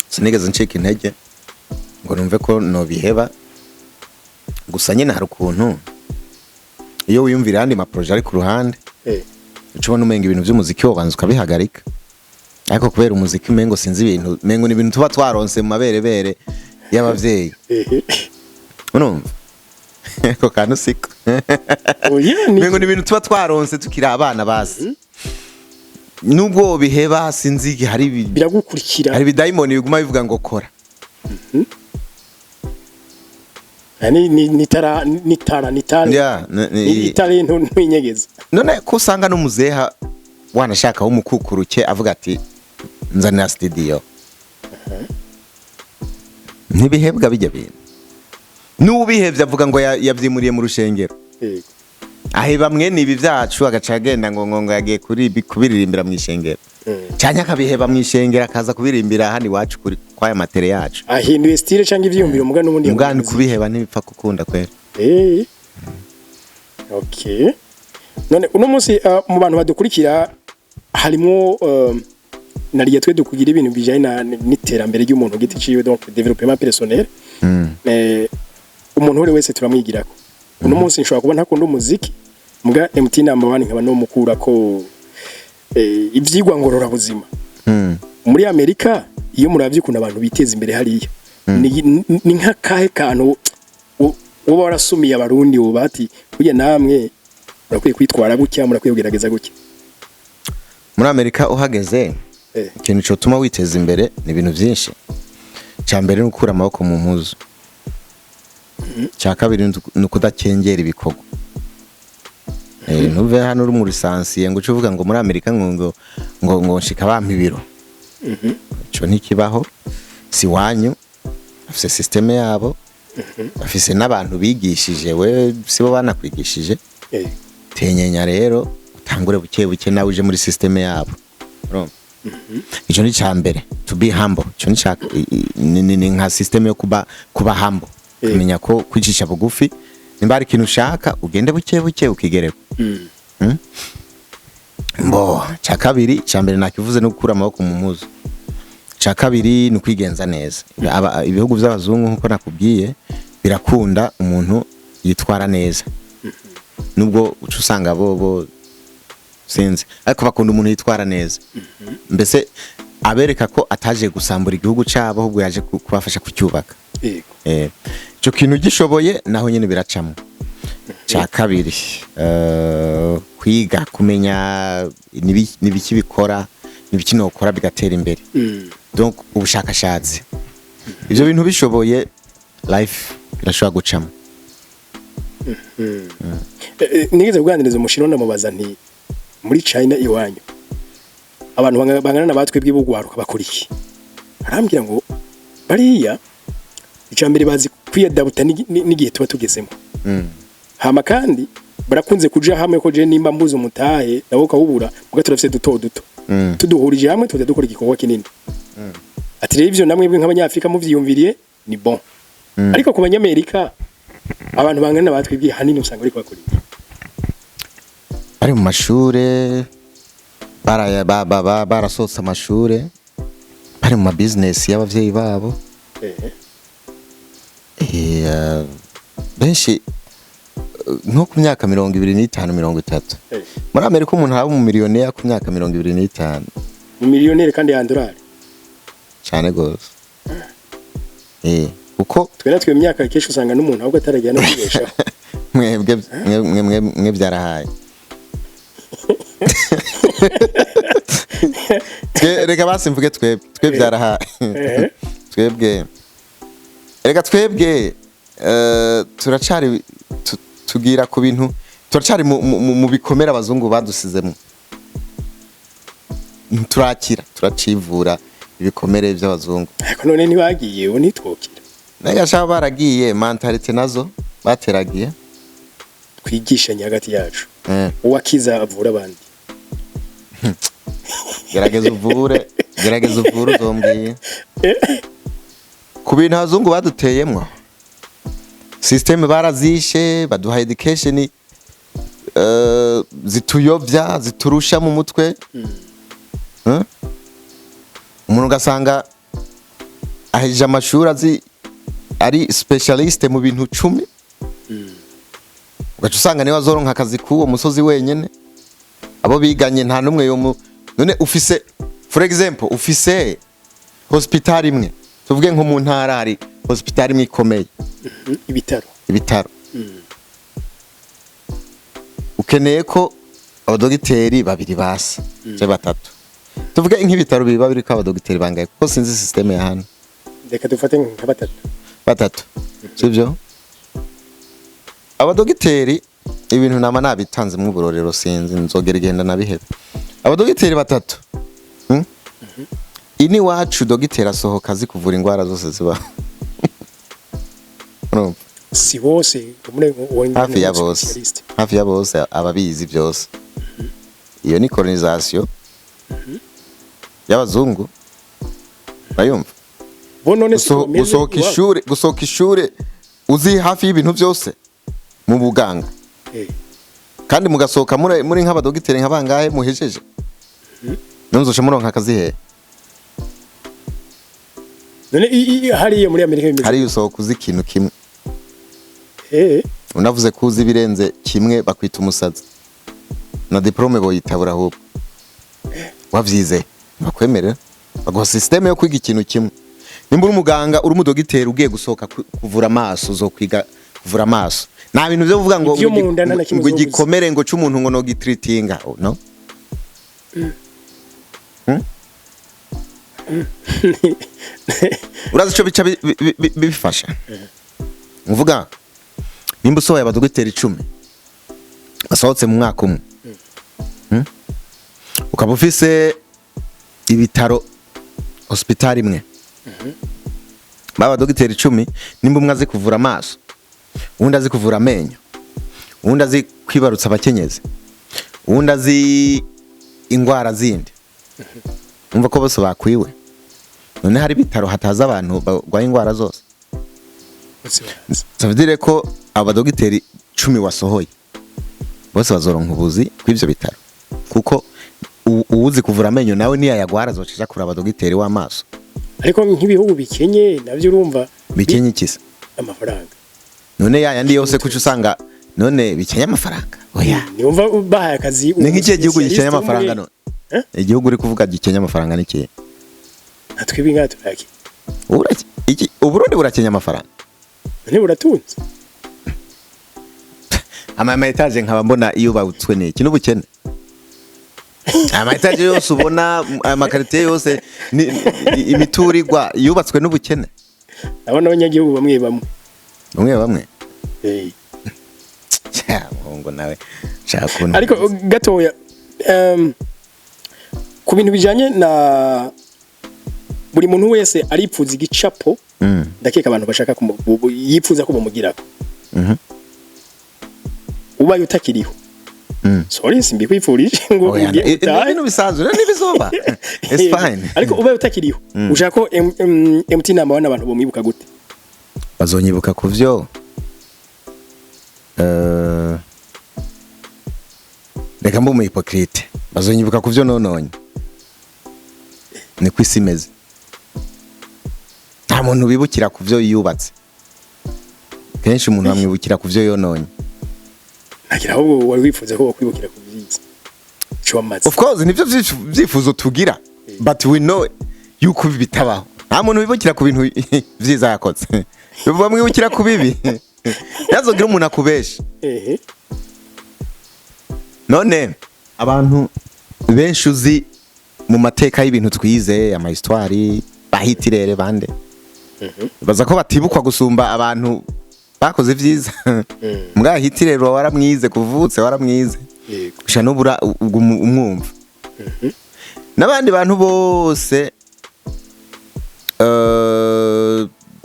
S2: sinigeze ncika intege ngo numve ko no biheba gusa nyine hari ukuntu iyo wiyumvira andi ma projet ari ku ruhande ucubona umenga ibintu by'umuziki wobanza ukabihagarika ariko kubera umuziki mengo sinzi ibintu mengo ni ibintu tuba twaronse mu maberebere y'abavyeyi urumva ko kantu siko mengo ni ibintu tuba twaronse tukira abana basi nubwo biheba sinzi hari
S1: biragukurikira
S2: hari bidayimoni biguma bivuga ngo kora
S1: nitara ntinyegeza
S2: none ko usanga n'umuzeha wanashaka w'umukukuruke avuga ati nzanira studio ntibihebwa bijya bintu n'ubihevye avuga ngo yavyimuriye mu rushengero aheba mwene ibi byacu agaca agenda ngo yagiye kubiririmbira mu ishengero cyanya kabiheba mu ishengero akaza kubirimbira handi wacu kwaya matere yacu
S1: ahinduye style cyangwa ivyumviro muga n'ubundi
S2: mugani kubiheba ntibipfa gukunda kwera
S1: okay none uno munsi mu bantu badukurikira harimo nariye twe dukugira ibintu bijanye n'iterambere ry'umuntu giti ciwe donc développement personnel umuntu wese turamwigirako uno munsi nshobora kuba ntakunda umuziki muga MT number 1 nkaba no mukura ko ivyigwa ngorora buzima muri Amerika iyo muravye kuna abantu biteza imbere hariya ni nka kahe kantu uba warasumiye abarundi ubati kuye namwe urakwiye kwitwara gutya murakwiye kugerageza gutya
S2: muri Amerika uhageze ikintu cyo tuma witeza imbere ni ibintu byinshi cyambere no gukura amaboko mu mpuzu cyakabiri no kudakengera ibikorwa nuve hano uri mu lisansi ngo uvuga ngo muri Amerika ngo nshika bampa ibiro cyo ntikibaho si wanyu afise systeme yabo afise n'abantu bigishije we sibo banakwigishije tenyenya rero utangure buke nawe uje muri systeme yabo ico ni cyambere to be humble cyo ni nka systeme yo kuba humble kumenya ko kwicisha bugufi nimba ari ikintu ushaka ugende buke ukigereko mbo cyakabiri cyambere nakivuze no gukura amaboko mu mpuzu cyakabiri ni kwigenza neza ibihugu by'abazungu nkuko nakubwiye birakunda umuntu yitwara neza nubwo uca usanga bo sinzi ariko bakunda umuntu yitwara neza mbese abereka ko ataje gusambura igihugu cyabo ahubwo yaje kubafasha kucyubaka icyo kintu gishoboye naho nyine biracamo cya kabiri kwiga kumenya n'ibiki bikora n'ibiki nokora bigatera imbere donc ubushakashatsi ibyo bintu bishoboye life irashobora gucamo
S1: nigeze kuganiriza umushinwa ndamubaza nti muri China iwanyu abantu bangana nabatwe bw'ibugwaruka bakora iki arambwira ngo bariya icambere bazi kwiyadabuta n'igihe tuba tugezemo hama kandi barakunze kuja hamwe ko je nimba mbuze umutahe nabo kawubura muga turafise duto tuduhurije hamwe tuza dukora igikorwa kinini ati rero ivyo namwe nk'abanyafrika muvyiyumviriye ni bon ariko ku banyamerika abantu bangana nabatwe bwi hanini usanga bari bakora iki
S2: bari mu mashure barasohotse amashure bari mu business y'abavyeyi babo benshi nko ku myaka 25-30 muri Amerika umuntu haba mu miliyoneri ku myaka 25
S1: mu miliyoneri kandi ya dolari
S2: cyane gose uko
S1: twe imyaka kesho usanga n'umuntu ahubwo ataragiye no kwibeshaho
S2: mwe byarahaye reka basimvuge twe byarahaye twebwe reka twebwe turacari tugira ku bintu turacari mu bikomera abazungu badusizemo turacivura ibikomere by'abazungu
S1: ariko none ntibagiye ubu nitwokira
S2: nagashaka baragiye mentalite nazo bateragiye
S1: twigishanya hagati yacu uwakiza avura abandi
S2: gerageza uvure uzombwiye ku bintu abazungu baduteyemwo systeme barazishe baduha education zituyovya ziturusha mu mutwe umuntu gasanga aheje amashuri ari specialist mu bintu 10 ugaca usanga niwe azoronka akazi k'uwo musozi wenyene abo biganye nta numwe yo none ufise for example ufise hospital imwe tuvuge nko mu ntara hari hospital imwe ikomeye ibitaro ukeneye ko abadogiteri babiri basa je batatu tuvuge nk'ibitaro bibabiri ko abadogiteri bangaye kuko sinzi system ya hano
S1: reka dufate nka
S2: batatu sivyo abadogiteri ibintu nama nabitanze mu burorero sinzi nzogera igenda nabihebe abadogiteri batatu ini wacu dogiteri asohoka azi kuvura indwara zose ziba
S1: si bose
S2: hafi ya bose ababizi byose iyo ni colonisation y'abazungu bayumva gusohoka ishure uzi hafi y'ibintu byose mu buganga kandi mugasohoka muri nk'abadogiteri nk'abangahe muhejeje nonzoshe muronka akazi he
S1: none hariye muri Amerika bimeze
S2: hari usohoka uzi ikintu kimwe unavuze ko uzi birenze kimwe bakwita umusazi na diplome boyitabura ahubwo wavyize bakwemerera baguha systeme yo kwiga ikintu kimwe nimba uri umuganga uri umudogiteri ugiye gusohoka kuvura amaso uzokwiga kuvura amaso nta bintu byo kuvuga ngo igikomere ngo cy'umuntu ngo no gitreatinga no urazi cyo bica bifasha mvuga nimba usohoye abadogiteri 10 basohotse mu mwaka umwe ukaba ufise ibitaro hospital imwe baba dogiteri 10 nimba umwe azi kuvura amaso uwundi azi kuvura amenyo uwundi azi kwibarutsa abakenyezi uwundi azi indwara zindi umva ko bose bakwiwe none hari bitaro hataza abantu bagwaye indwara zose savdire ko abadogiteri 10 wasohoye bose bazoronka ubuzi kw'ivyo bitaro kuko uwuzi kuvura amenyo nawe niya yagwara zocisha kuri abadogiteri w'amaso
S1: ariko nk'ibihugu bikenye navyo urumva
S2: bikenye kisa
S1: amafaranga
S2: none yandi yose kuco usanga none bikenya amafaranga oya
S1: niumva bahaye akazi
S2: ni nk'ikihe gihugu gikenya amafaranga none igihugu uri kuvuga gikenya amafaranga n'ikihe
S1: natwibi nka turaki
S2: Uburundi burakenya amafaranga
S1: none buratunze
S2: ama etage nkaba mbona iyo bawutswe n'iki n'ubukene ama etage yose ubona amakarite yose imiturirwa yubatswe n'ubukene
S1: abana abanyagihugu bamwe
S2: ngo nawe shaka
S1: ariko gatoya ku bintu bijanye na buri muntu wese aripfuza igicapo ndakeka abantu bashaka yipfuza ko bamugirako ubaye utakiriho sorry simbi kwifurije ngo
S2: ibintu bisanzwe n'ibizoba it's fine
S1: ariko ubaye utakiriho ushaka ko MT nama wana abantu bomwibuka gute
S2: bazonyibuka kuvyo reka mbo mu hypocrite bazonyibuka kuvyo nononye ni kwisimeze nta muntu bibukira kuvyo yubatse kenshi umuntu amwibukira kuvyo yononye
S1: nagira ahubwo wari wifuza ko bakwibukira kuvyiza
S2: of course nivyo vyifuzo tugira but we know yuko bitabaho nta muntu bibukira ku bintu vyiza yakoze bamwibukira ku bibi yazogira umuntu akubesha none abantu benshi uzi mu mateka y'ibintu twize ama histoire bahitirere bande baza ko batibukwa gusumba abantu bakoze vyiza mbwa hitirero waramwize kuvutse waramwize kusha nobura umwumva nabandi bantu bose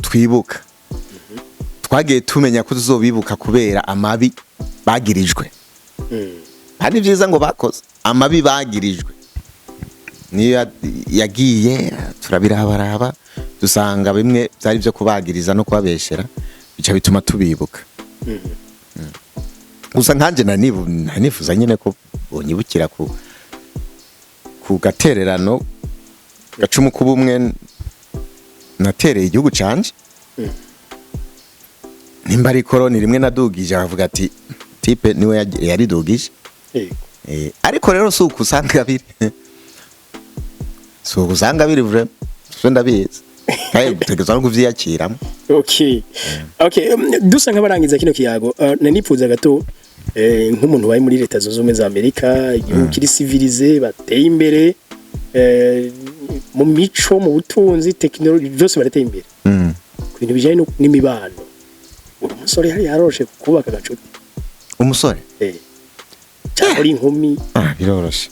S2: twibuka twagiye tumenya ko tuzobibuka kubera amabi bagirijwe hari vyiza ngo bakoze amabi bagirijwe niyo yagiye turabirabaraba dusanga bimwe byari byo kubagiriza no kubabeshera bica bituma tubibuka gusa nkanje nanifuza nyine ko bonyibukira ku gatererano gacumu kubumwe natereye igihugu canje nimba ari koroni rimwe nadugije avuga ati type niwe yaridugije ariko rero suku usanga biri suku usanga biri vraiment so ndabizi kandi tegeza no kuvyiyakiramo
S1: okay dusa nk'abarangiza kino kiyago nanipfuza gato nk'umuntu wayi muri leta zunze ubumwe za Amerika igihugu kiri civilize bateye imbere mu mico mu butunzi technology byose barateye imbere ku bintu bijanye n'imibano umusore hari yaroshe kubaka gacuti
S2: umusore
S1: cyangwa uri inkumi
S2: biroroshe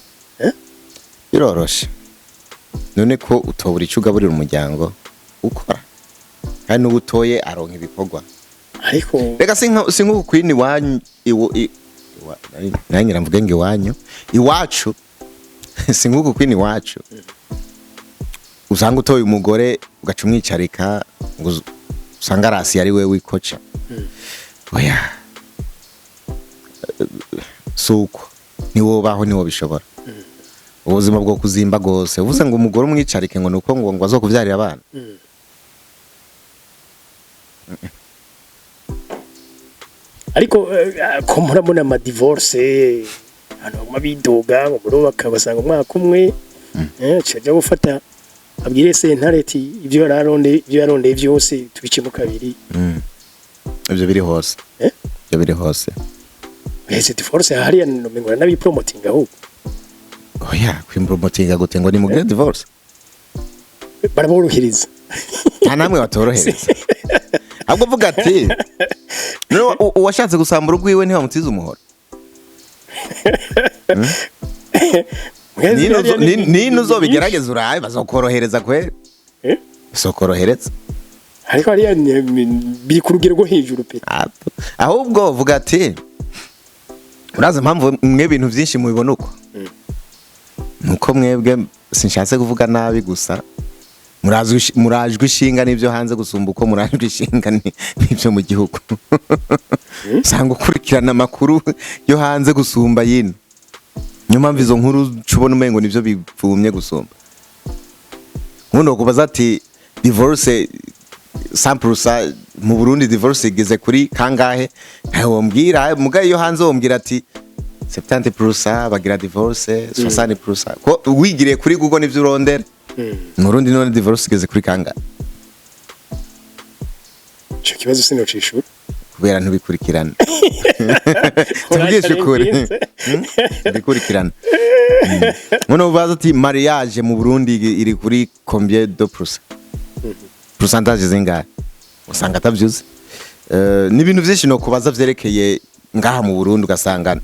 S2: biroroshe none ko utobura icyo ugaburira umuryango ukora kandi n'ubutoye aronka ibikorwa
S1: ariko
S2: reka si nk'uku kwini wanyu nangira mvuge ngo iwanyu iwacu si nk'uku kwini iwacu usanga utoye umugore ugaca umwicarika ngo usanga arasi ari we wikoca oya suko niwo baho niwo bishobora ubuzima bwo kuzimba gose uvuze ngo umugore umwicarike ngo nuko ngo azokuvyarira abana
S1: ariko ko murabona ama divorce hano mabidoga ngo murubaka basanga umwaka umwe cyaje gufata abwire sentareti ibyo yarondeye byose tubice mu kabiri
S2: ibyo biri hose ibyo biri hose
S1: ese divorce hariya nomengora nabi promoting aho
S2: oya kwimpromotinga gute ngo ni mu divorce
S1: baraborohereza
S2: nta namwe batorohereza ahubwo vuga ati uwashatse gusambura urwiwe ntibamutize umuhoro nino uzobigerageza uraye bazokorohereza kweri bazokorohereza
S1: ariko hariya biri ku rugero rwo hejuru pe
S2: ahubwo vuga ati uraza impamvu mwe ibintu byinshi mubibona uko nuko mwebwe sinshatse kuvuga nabi gusa murajwe ishinga n'ibyo hanze gusumba uko murajwe ishinga n'ibyo mu gihugu usanga ukurikirana amakuru yo hanze gusumba yino niyo mpamvu izo nkuru cubona umengo nivyo bivumye gusumba nkuno kubaza ati divorce 100% mu Burundi divorce igeze kuri kangahe ntawe mbwira mugaye yo hanze wombwira ati 70% bagira divorce 60% ko wigiriye kuri Google nivyo urondera mu Burundi none divorce igeze kuri kangahe
S1: cyo kibazo sinocishura
S2: kubera ntubikurikirana tubwishe kuri bikurikirana none ubaza ati mariage mu Burundi iri kuri combien de pourcent pourcentage zingahe usanga atavyuze ni ibintu vyinshi no kubaza vyerekeye ngaha mu Burundi ugasanga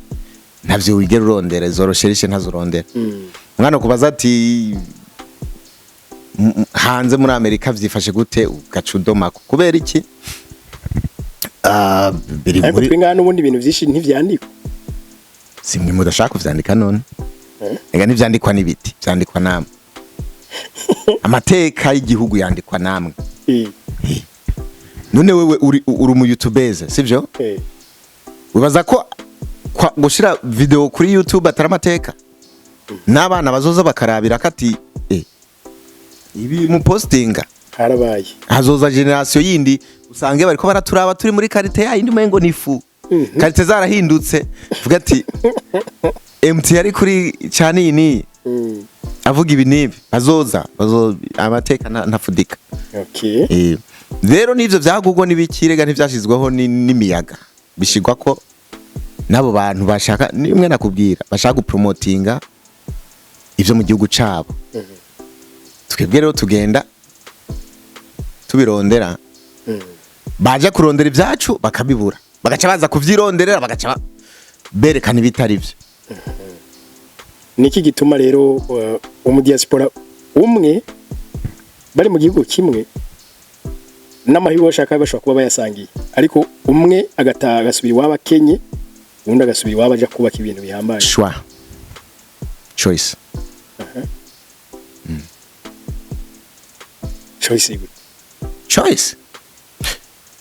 S2: ntavyo wigera urondera zorosherishe ntazurondera mwana kubaza ati hanze muri Amerika vyifashe gute ugacudoma kubera iki
S1: biri muri ngano ubundi ibintu vyinshi ntivyandikwa
S2: simwe mudashaka kuvyandika none ega ntivyandikwa n'ibiti vyandikwa namwe amateka y'igihugu yandikwa namwe none wewe uri mu YouTubeze sivyo ubaza ko gushira video kuri YouTube atari amateka n'abana bazoza bakarabira kati ibi mu postinga
S1: harabaye
S2: hazoza generation yindi usange bariko baraturaba turi muri karite ya yindi mengo nifu karite zarahindutse vuga ati MT yari kuri cyane ini avuga ibi nibi bazo amateka ntafudika
S1: okay
S2: rero nivyo vyagugwa nibikirega ntivyashizweho n'imiyaga bishigwa ko nabo bantu bashaka nimwe nakubwira bashaka gupromotinga ivyo mu gihugu cabo twebwe rero tugenda tubirondera baje kurondera ivyacu bakabibura bagaca baza kuvyironderera bagaca berekana ibitari byo
S1: niki gituma rero mu diaspora umwe bari mu gihugu kimwe n'amahirwe bashaka bashobora kuba bayasangiye ariko umwe agataha agasubira iwabo Kenya undi agasubira iwabo aja kubaka ibintu bihambaye
S2: choice choice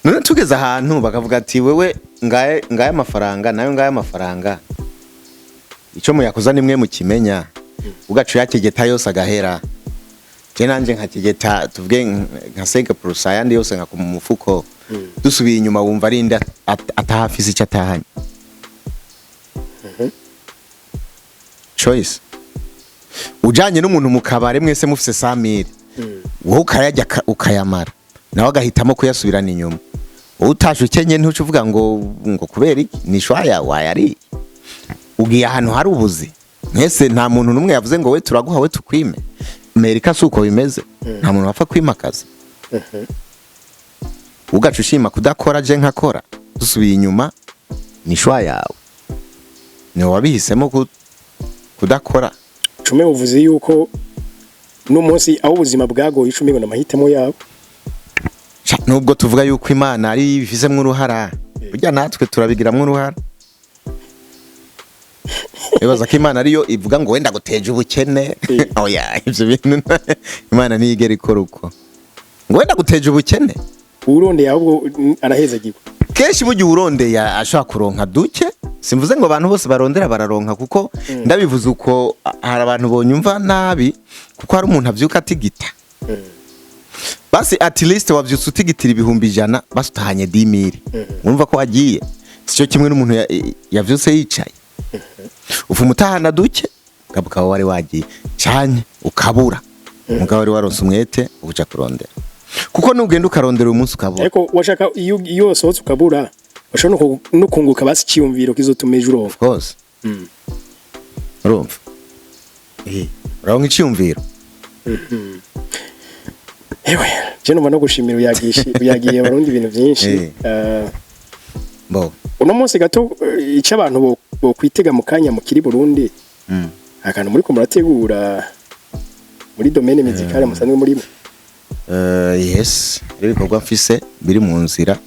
S2: none tugeze ahantu bakavuga ati wewe ngaye amafaranga nayo ngaye amafaranga ico muyakoza nimwe mukimenya ugacu yakigeta yose agahera je nanje nkakigeta tuvuge nka 5% yandi yose nka ku mufuko dusubiye inyuma wumva ari inda atahafise icyo atahanye choice ujanye n'umuntu mukabare mwese mufise 100,000 wowe ukayajya ukayamara nawe agahitamo kuyasubirana inyuma wowe utashe ukenye ntucuvuga ngo kubera iki nishwaya wayari ugiye ahantu hari ubuzi mwese nta muntu numwe yavuze ngo we turaguha we tukwime Amerika suko bimeze nta muntu wapfa kwimakaza ugacu ushima kudakora je nkakora dusubiye inyuma nishwa yawe ni wabihisemo kudakora
S1: cume uvuze yuko n'umunsi aho ubuzima bwagoye icumi ngo namahitemo yabo
S2: nubwo tuvuga yuko Imana ari bifizemo uruhara burya natwe turabigiramwe uruhara ebaza ko Imana ariyo ivuga ngo wenda guteje ubukene oya ivyo bintu Imana niyigera ikora uko ngo wenda guteje ubukene
S1: urondeye ahubwo araheza giko
S2: keshi burya urondeye ashaka kuronka duke simvuze ngo abantu bose barondera bararonka kuko ndabivuze uko hari abantu bonyumva nabi kuko hari umuntu avyuka atigita basi at least wavyutse utigitira 100,000 basi utahanye 10,000 urumva ko wagiye sico kimwe n'umuntu yavyutse yicaye ufu mutahana duke ukaba wari wagiye cyane ukabura mugabo wari waronse umwete ubuca kurondera kuko nugenda ukarondera uyu munsi ukabura
S1: ariko washaka iyo sohotse ukabura washaka no kunguka basi cyumviro kizotumeje uronka
S2: of course urumva uronka icyumviro
S1: ewe je numva no gushimira uyagiye barundi ibintu byinshi
S2: bo
S1: uno munsi gato icyo abantu bo kwitega mu kanya mu kiri Burundi akantu muri ko murategura muri domaine musicale musanzwe muri
S2: yes ibikorwa mfise biri mu nzira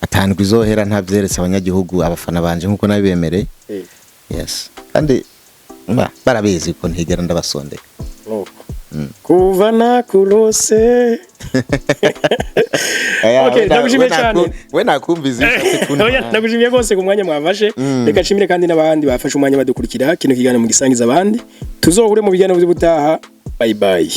S2: atandwa izohera ntavyeretse abanyagihugu abafana banje nkuko nabibemereye yes kandi barabizi ko ntigera ndabasondeka
S1: kuva nakurose okay ndagushimiye cyane
S2: we nakumviza
S1: ndagushimiye gose ku mwanya mwafashe reka nshimire kandi n'abandi bafashe umwanya badukurikira kino kiganiro mu gisangiza abandi tuzohure mu bijyana by'ubutaha bye bye